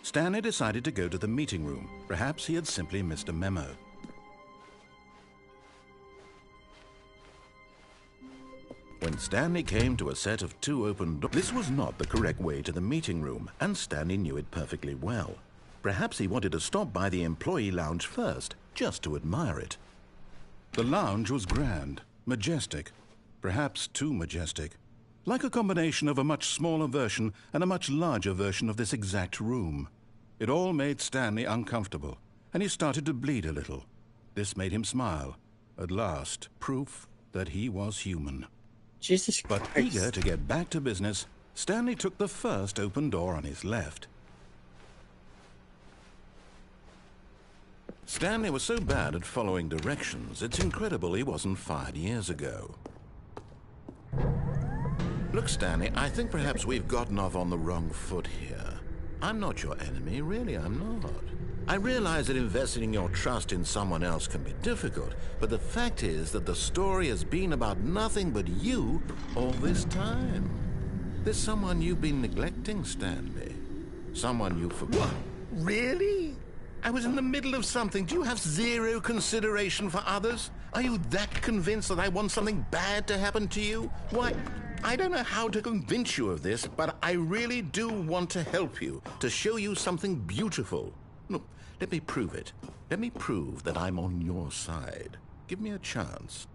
Stanley decided to go to the meeting room. Perhaps he had simply missed a memo. When Stanley came to a set of 2 open doors, this was not the correct way to the meeting room, and Stanley knew it perfectly well. Perhaps he wanted to stop by the employee lounge first, just to admire it. The lounge was grand, majestic, perhaps too majestic, like a combination of a much smaller version and a much larger version of this exact room. It all made Stanley uncomfortable, and he started to bleed a little. This made him smile. At last, proof that he was human. Jesus Christ. But eager to get back to business, Stanley took the first open door on his left. Stanley was so bad at following directions, it's incredible he wasn't fired years ago. Look, Stanley, I think perhaps we've gotten off on the wrong foot here. I'm not your enemy, really, I'm not. I realize that investing your trust in someone else can be difficult, but the fact is that the story has been about nothing but you all this time. There's someone you've been neglecting, Stanley. Someone you forgot. What? Really? I was in the middle of something. Do you have zero consideration for others? Are you that convinced that I want something bad to happen to you? Why, I don't know how to convince you of this, but I really do want to help you, to show you something beautiful. Look, let me prove it. Let me prove that I'm on your side. Give me a chance.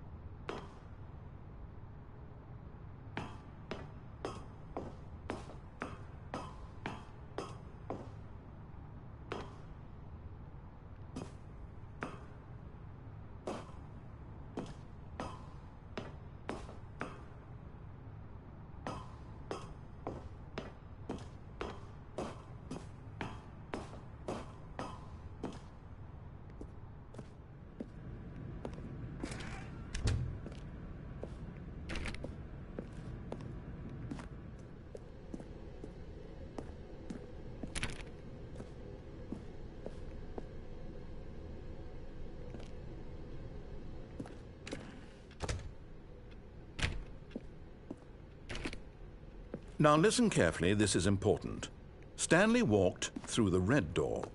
Now listen carefully, this is important. Stanley walked through the red door.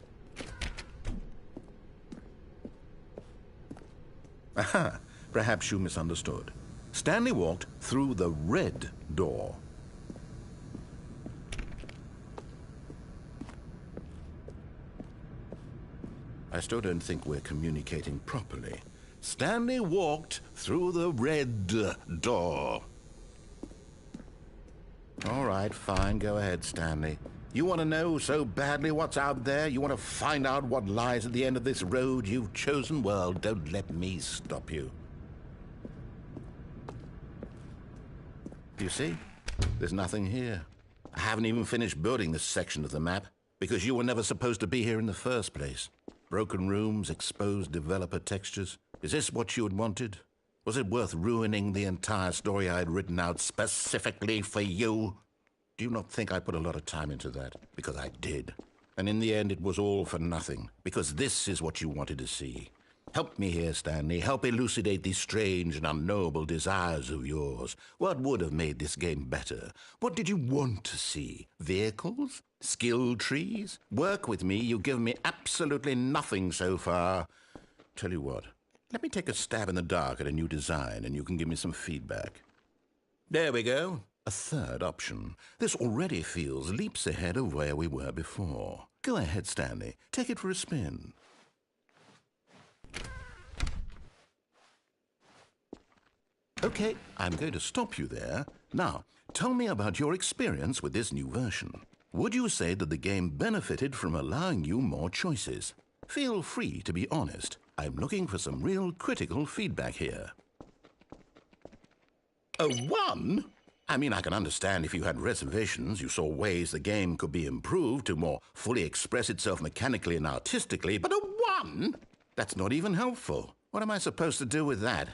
Aha, perhaps you misunderstood. Stanley walked through the red door. I still don't think we're communicating properly. Stanley walked through the red door. All right, fine. Go ahead, Stanley. You want to know so badly what's out there? You want to find out what lies at the end of this road you've chosen? Well, don't let me stop you. You see? There's nothing here. I haven't even finished building this section of the map because you were never supposed to be here in the first place. Broken rooms, exposed developer textures. Is this what you had wanted? Was it worth ruining the entire story I had written out specifically for you? Do you not think I put a lot of time into that? Because I did. And in the end, it was all for nothing. Because this is what you wanted to see. Help me here, Stanley. Help elucidate these strange and unknowable desires of yours. What would have made this game better? What did you want to see? Vehicles? Skill trees? Work with me. You've given me absolutely nothing so far. Tell you what. Let me take a stab in the dark at a new design, and you can give me some feedback. There we go. A third option. This already feels leaps ahead of where we were before. Go ahead, Stanley. Take it for a spin. Okay, I'm going to stop you there. Now, tell me about your experience with this new version. Would you say that the game benefited from allowing you more choices? Feel free to be honest. I'm looking for some real critical feedback here. A 1? I mean, I can understand if you had reservations, you saw ways the game could be improved to more fully express itself mechanically and artistically, but a 1? That's not even helpful. What am I supposed to do with that?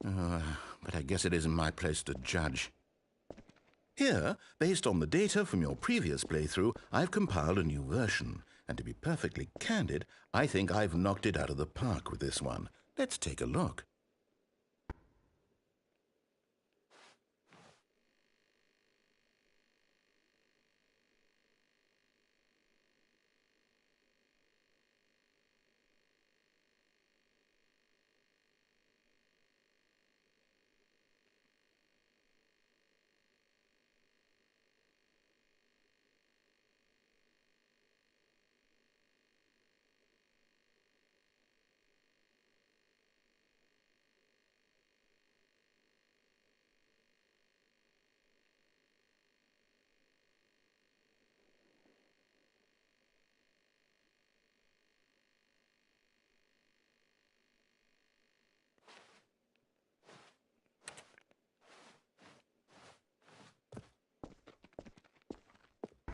But I guess it isn't my place to judge. Here, based on the data from your previous playthrough, I've compiled a new version. And to be perfectly candid, I think I've knocked it out of the park with this one. Let's take a look.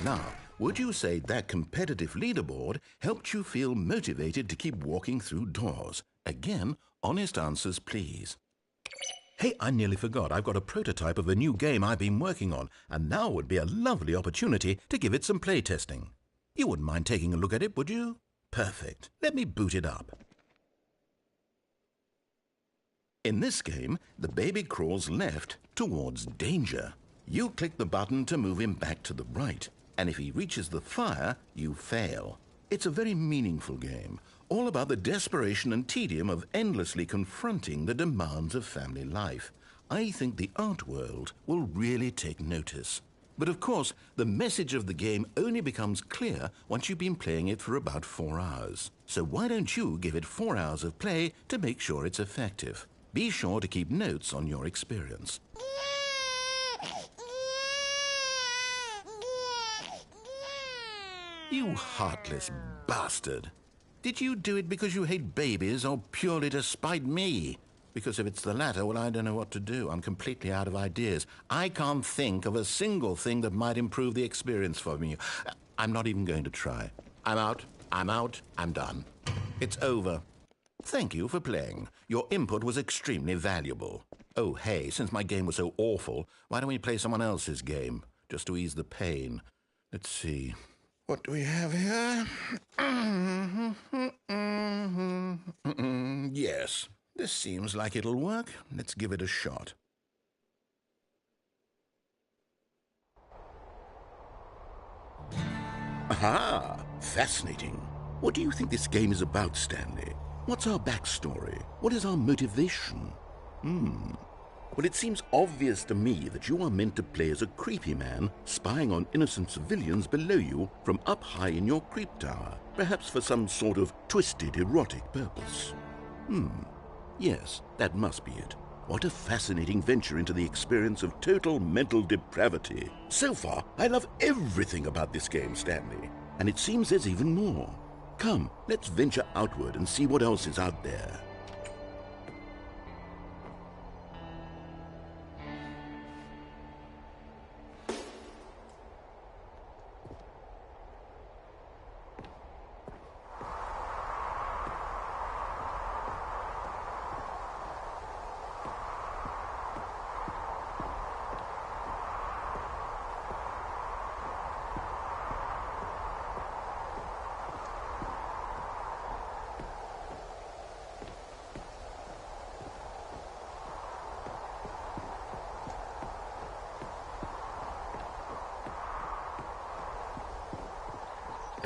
Now, would you say that competitive leaderboard helped you feel motivated to keep walking through doors? Again, honest answers, please. Hey, I nearly forgot. I've got a prototype of a new game I've been working on, and now would be a lovely opportunity to give it some playtesting. You wouldn't mind taking a look at it, would you? Perfect. Let me boot it up. In this game, the baby crawls left towards danger. You click the button to move him back to the right, and if he reaches the fire, you fail. It's a very meaningful game, all about the desperation and tedium of endlessly confronting the demands of family life. I think the art world will really take notice. But of course, the message of the game only becomes clear once you've been playing it for about 4 hours. So why don't you give it 4 hours of play to make sure it's effective? Be sure to keep notes on your experience. You heartless bastard. Did you do it because you hate babies or purely to spite me? Because if it's the latter, well, I don't know what to do. I'm completely out of ideas. I can't think of a single thing that might improve the experience for me. I'm not even going to try. I'm out, I'm done. It's over. Thank you for playing. Your input was extremely valuable. Oh, hey, since my game was so awful, why don't we play someone else's game, just to ease the pain? Let's see. What do we have here? Yes, this seems like it'll work. Let's give it a shot. Aha! Fascinating. What do you think this game is about, Stanley? What's our backstory? What is our motivation? Well, it seems obvious to me that you are meant to play as a creepy man spying on innocent civilians below you from up high in your creep tower, perhaps for some sort of twisted erotic purpose. Yes, that must be it. What a fascinating venture into the experience of total mental depravity. So far, I love everything about this game, Stanley, and it seems there's even more. Come, let's venture outward and see what else is out there.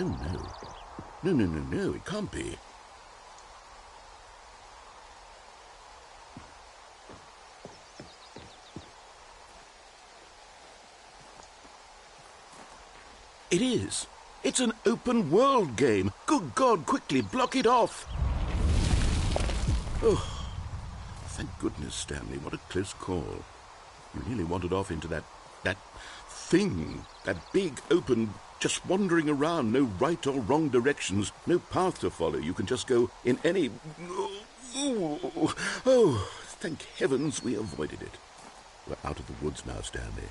Oh, no. No, it can't be. It is. It's an open world game. Good God, quickly block it off. Oh, thank goodness, Stanley. What a close call. You nearly wandered off into that thing, that big open, just wandering around, no right or wrong directions, no path to follow. You can just go in any... Oh, thank heavens we avoided it. We're out of the woods now, Stanley.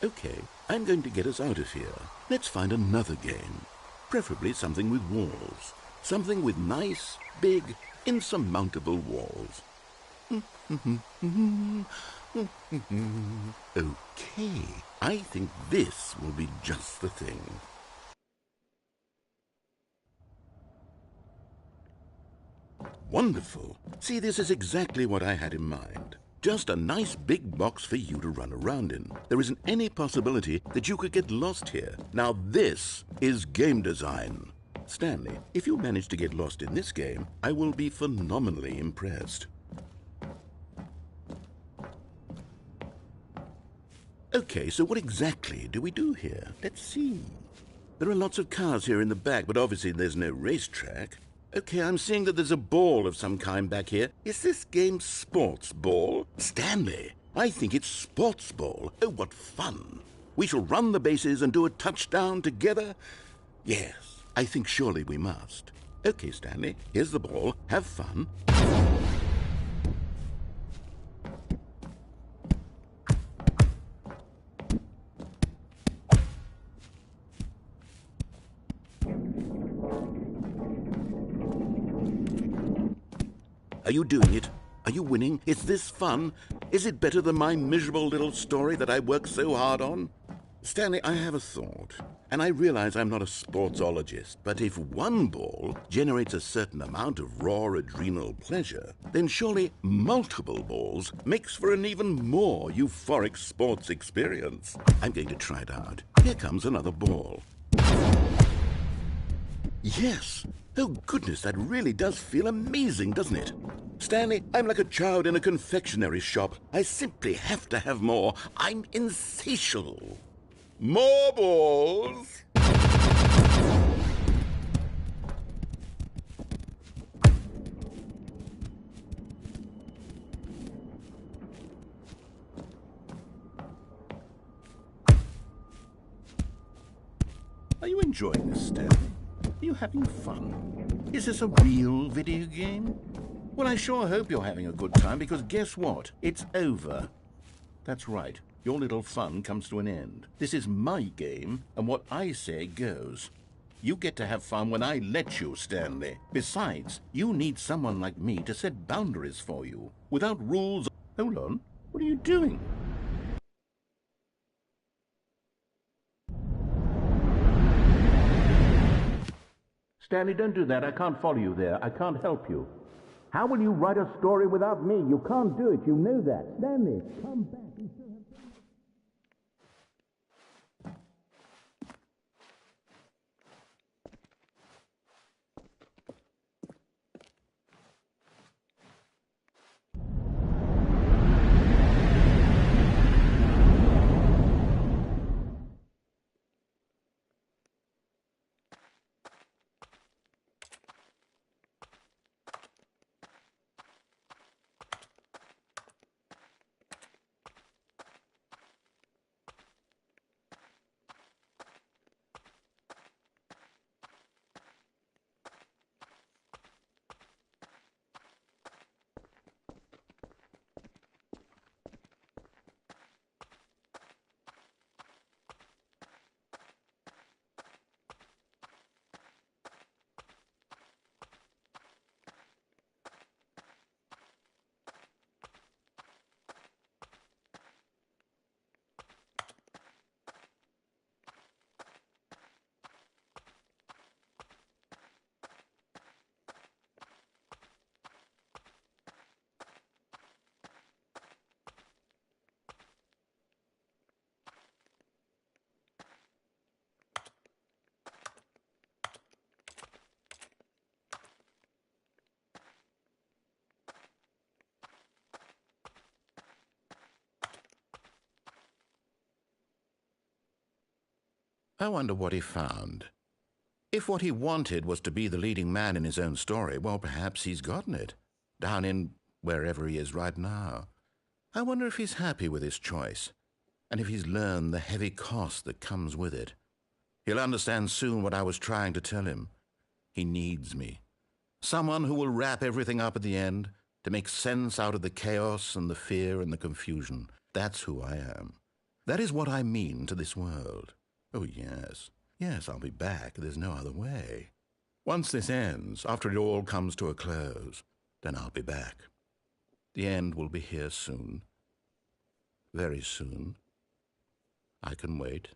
Okay, I'm going to get us out of here. Let's find another game. Preferably something with walls. Something with nice, big, insurmountable walls. Okay, I think this will be just the thing. Wonderful. See, this is exactly what I had in mind. Just a nice big box for you to run around in. There isn't any possibility that you could get lost here. Now this is game design. Stanley, if you manage to get lost in this game, I will be phenomenally impressed. Okay, so what exactly do we do here? Let's see. There are lots of cars here in the back, but obviously there's no racetrack. Okay, I'm seeing that there's a ball of some kind back here. Is this game sports ball? Stanley, I think it's sports ball. Oh, what fun. We shall run the bases and do a touchdown together? Yes, I think surely we must. Okay, Stanley, here's the ball. Have fun. Are you doing it? Are you winning? Is this fun? Is it better than my miserable little story that I worked so hard on? Stanley, I have a thought, and I realize I'm not a sportsologist, but if one ball generates a certain amount of raw adrenal pleasure, then surely multiple balls makes for an even more euphoric sports experience. I'm going to try it out. Here comes another ball. Yes! Oh goodness, that really does feel amazing, doesn't it? Stanley, I'm like a child in a confectionery shop. I simply have to have more. I'm insatiable. More balls! Are you enjoying this, Stanley? Are you having fun? Is this a real video game? Well, I sure hope you're having a good time, because guess what? It's over. That's right. Your little fun comes to an end. This is my game, and what I say goes. You get to have fun when I let you, Stanley. Besides, you need someone like me to set boundaries for you. Without rules... Hold on. What are you doing? Stanley, don't do that. I can't follow you there. I can't help you. How will you write a story without me? You can't do it. You know that. Stanley, come back. I wonder what he found. If what he wanted was to be the leading man in his own story, well, perhaps he's gotten it, down in wherever he is right now. I wonder if he's happy with his choice, and if he's learned the heavy cost that comes with it. He'll understand soon what I was trying to tell him. He needs me. Someone who will wrap everything up at the end, to make sense out of the chaos and the fear and the confusion. That's who I am. That is what I mean to this world. Oh, yes. Yes, I'll be back. There's no other way. Once this ends, after it all comes to a close, then I'll be back. The end will be here soon. Very soon. I can wait.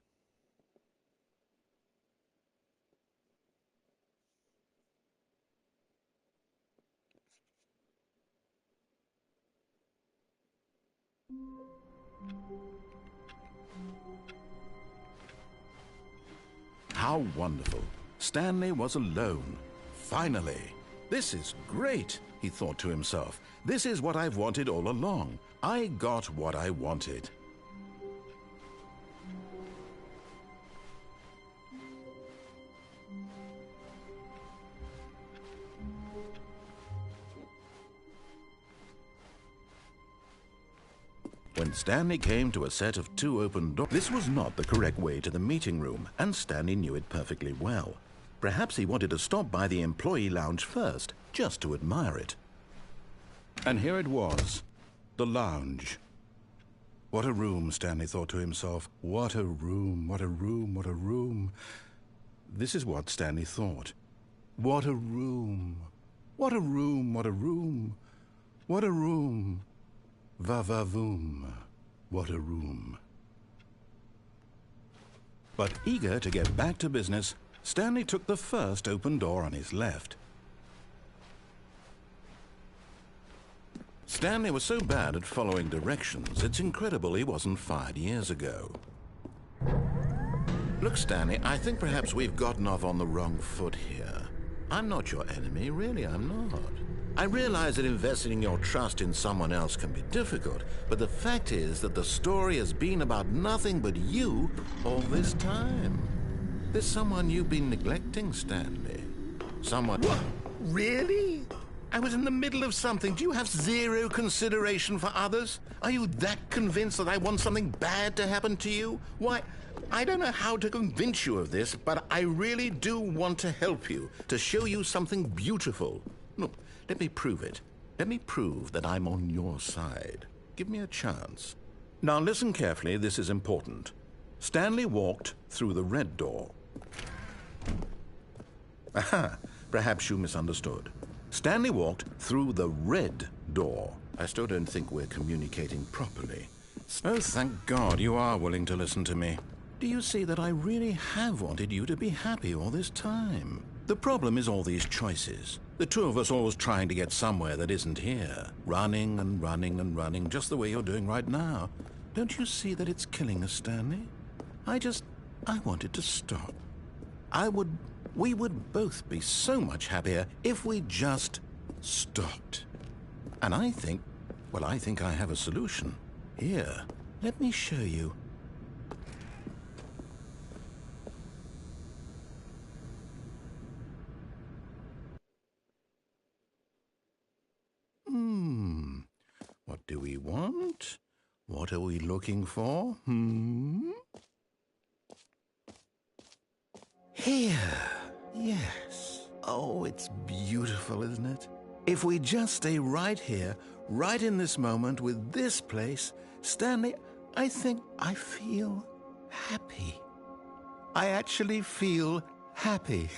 How wonderful. Stanley was alone. Finally. This is great, he thought to himself. This is what I've wanted all along. I got what I wanted. When Stanley came to a set of 2 open doors, this was not the correct way to the meeting room, and Stanley knew it perfectly well. Perhaps he wanted to stop by the employee lounge first, just to admire it. And here it was, the lounge. What a room, Stanley thought to himself. What a room, what a room, what a room. This is what Stanley thought. What a room. What a room, what a room. What a room. Va-va-voom. What a room. But eager to get back to business, Stanley took the first open door on his left. Stanley was so bad at following directions, it's incredible he wasn't fired years ago. Look, Stanley, I think perhaps we've gotten off on the wrong foot here. I'm not your enemy, really, I'm not. I realize that investing your trust in someone else can be difficult, but the fact is that the story has been about nothing but you all this time. There's someone you've been neglecting, Stanley. Someone... What? Really? I was in the middle of something. Do you have zero consideration for others? Are you that convinced that I want something bad to happen to you? Why, I don't know how to convince you of this, but I really do want to help you, to show you something beautiful. Look, let me prove it. Let me prove that I'm on your side. Give me a chance. Now listen carefully, this is important. Stanley walked through the red door. Aha, perhaps you misunderstood. Stanley walked through the red door. I still don't think we're communicating properly. Oh, thank God you are willing to listen to me. Do you see that I really have wanted you to be happy all this time? The problem is all these choices. The two of us always trying to get somewhere that isn't here. Running and running and running, just the way you're doing right now. Don't you see that it's killing us, Stanley? I wanted to stop. We would both be so much happier if we just stopped. And I think I have a solution. Here, let me show you. What do we want? What are we looking for? Here. Yes. Oh, it's beautiful, isn't it? If we just stay right here, right in this moment with this place, Stanley, I think I feel happy. I actually feel happy.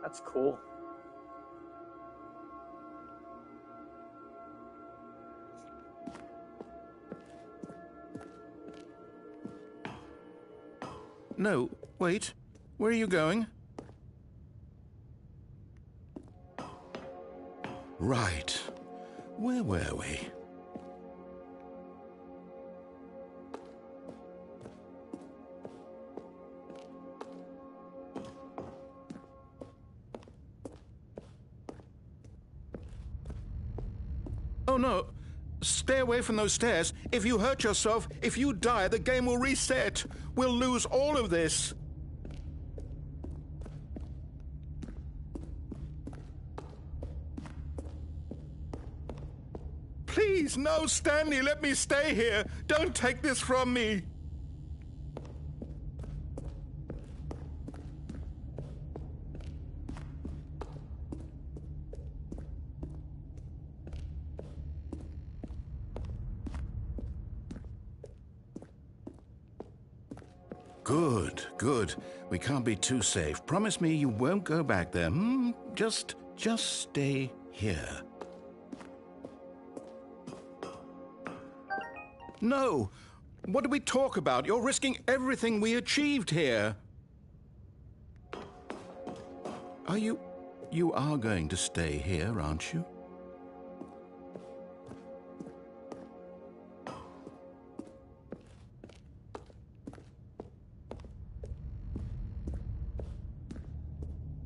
That's cool. No, wait. Where are you going? Right. Where were we? Oh no! Stay away from those stairs. If you hurt yourself, if you die, the game will reset. We'll lose all of this. Please, no, Stanley, let me stay here. Don't take this from me. Good, good. We can't be too safe. Promise me you won't go back there. Just stay here. No! What did we talk about? You're risking everything we achieved here. You are going to stay here, aren't you?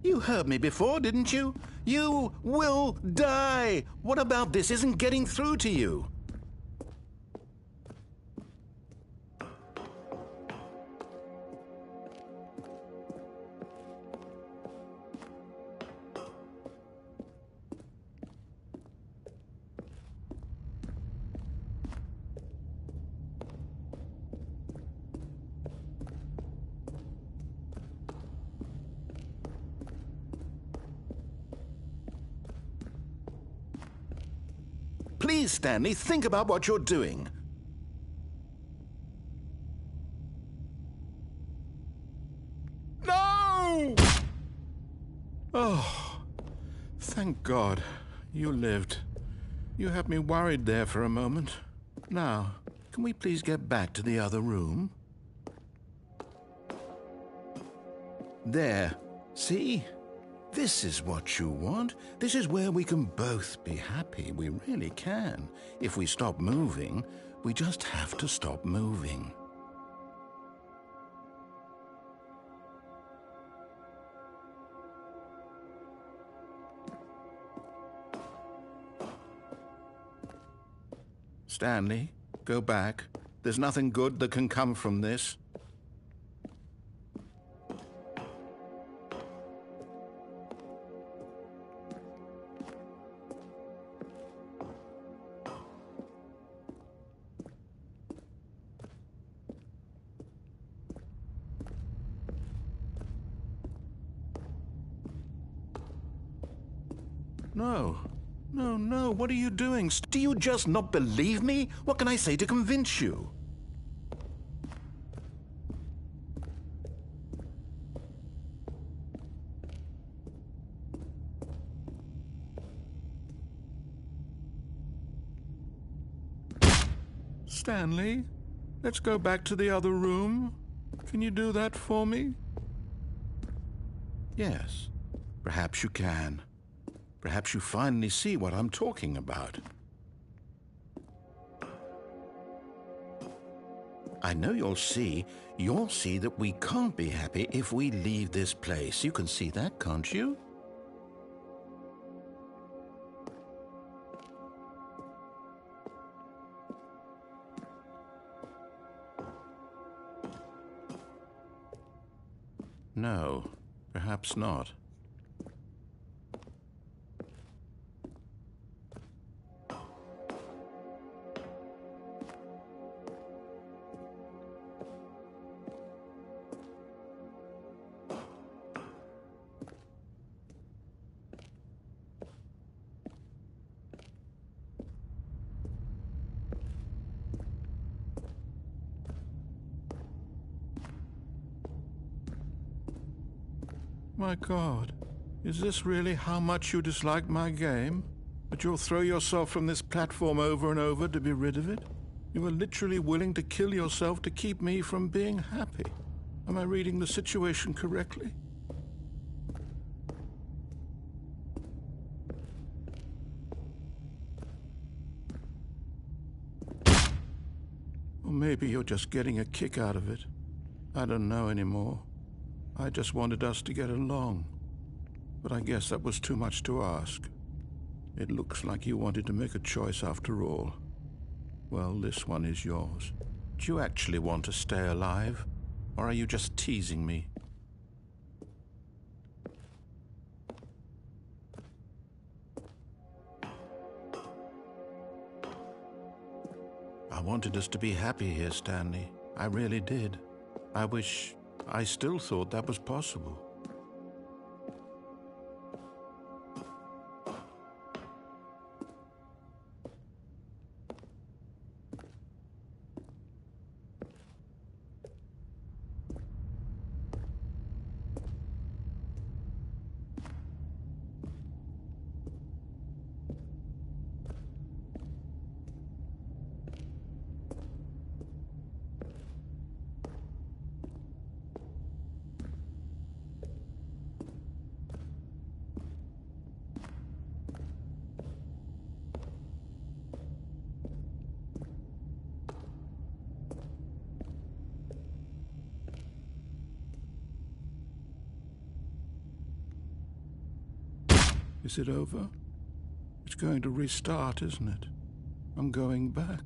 You heard me before, didn't you? You will die! What about this isn't getting through to you? Please, Stanley, think about what you're doing. No! Oh, thank God. You lived. You had me worried there for a moment. Now, can we please get back to the other room? There. See? This is what you want. This is where we can both be happy. We really can. If we stop moving, we just have to stop moving. Stanley, go back. There's nothing good that can come from this. No. No, no, what are you doing? Do you just not believe me? What can I say to convince you? Stanley, let's go back to the other room. Can you do that for me? Yes, perhaps you can. Perhaps you finally see what I'm talking about. I know you'll see that we can't be happy if we leave this place. You can see that, can't you? No, perhaps not. My God, is this really how much you dislike my game? That you'll throw yourself from this platform over and over to be rid of it? You are literally willing to kill yourself to keep me from being happy. Am I reading the situation correctly? Or maybe you're just getting a kick out of it. I don't know anymore. I just wanted us to get along. But I guess that was too much to ask. It looks like you wanted to make a choice after all. Well, this one is yours. Do you actually want to stay alive? Or are you just teasing me? I wanted us to be happy here, Stanley. I really did. I still thought that was possible. Is it over? It's going to restart, isn't it? I'm going back.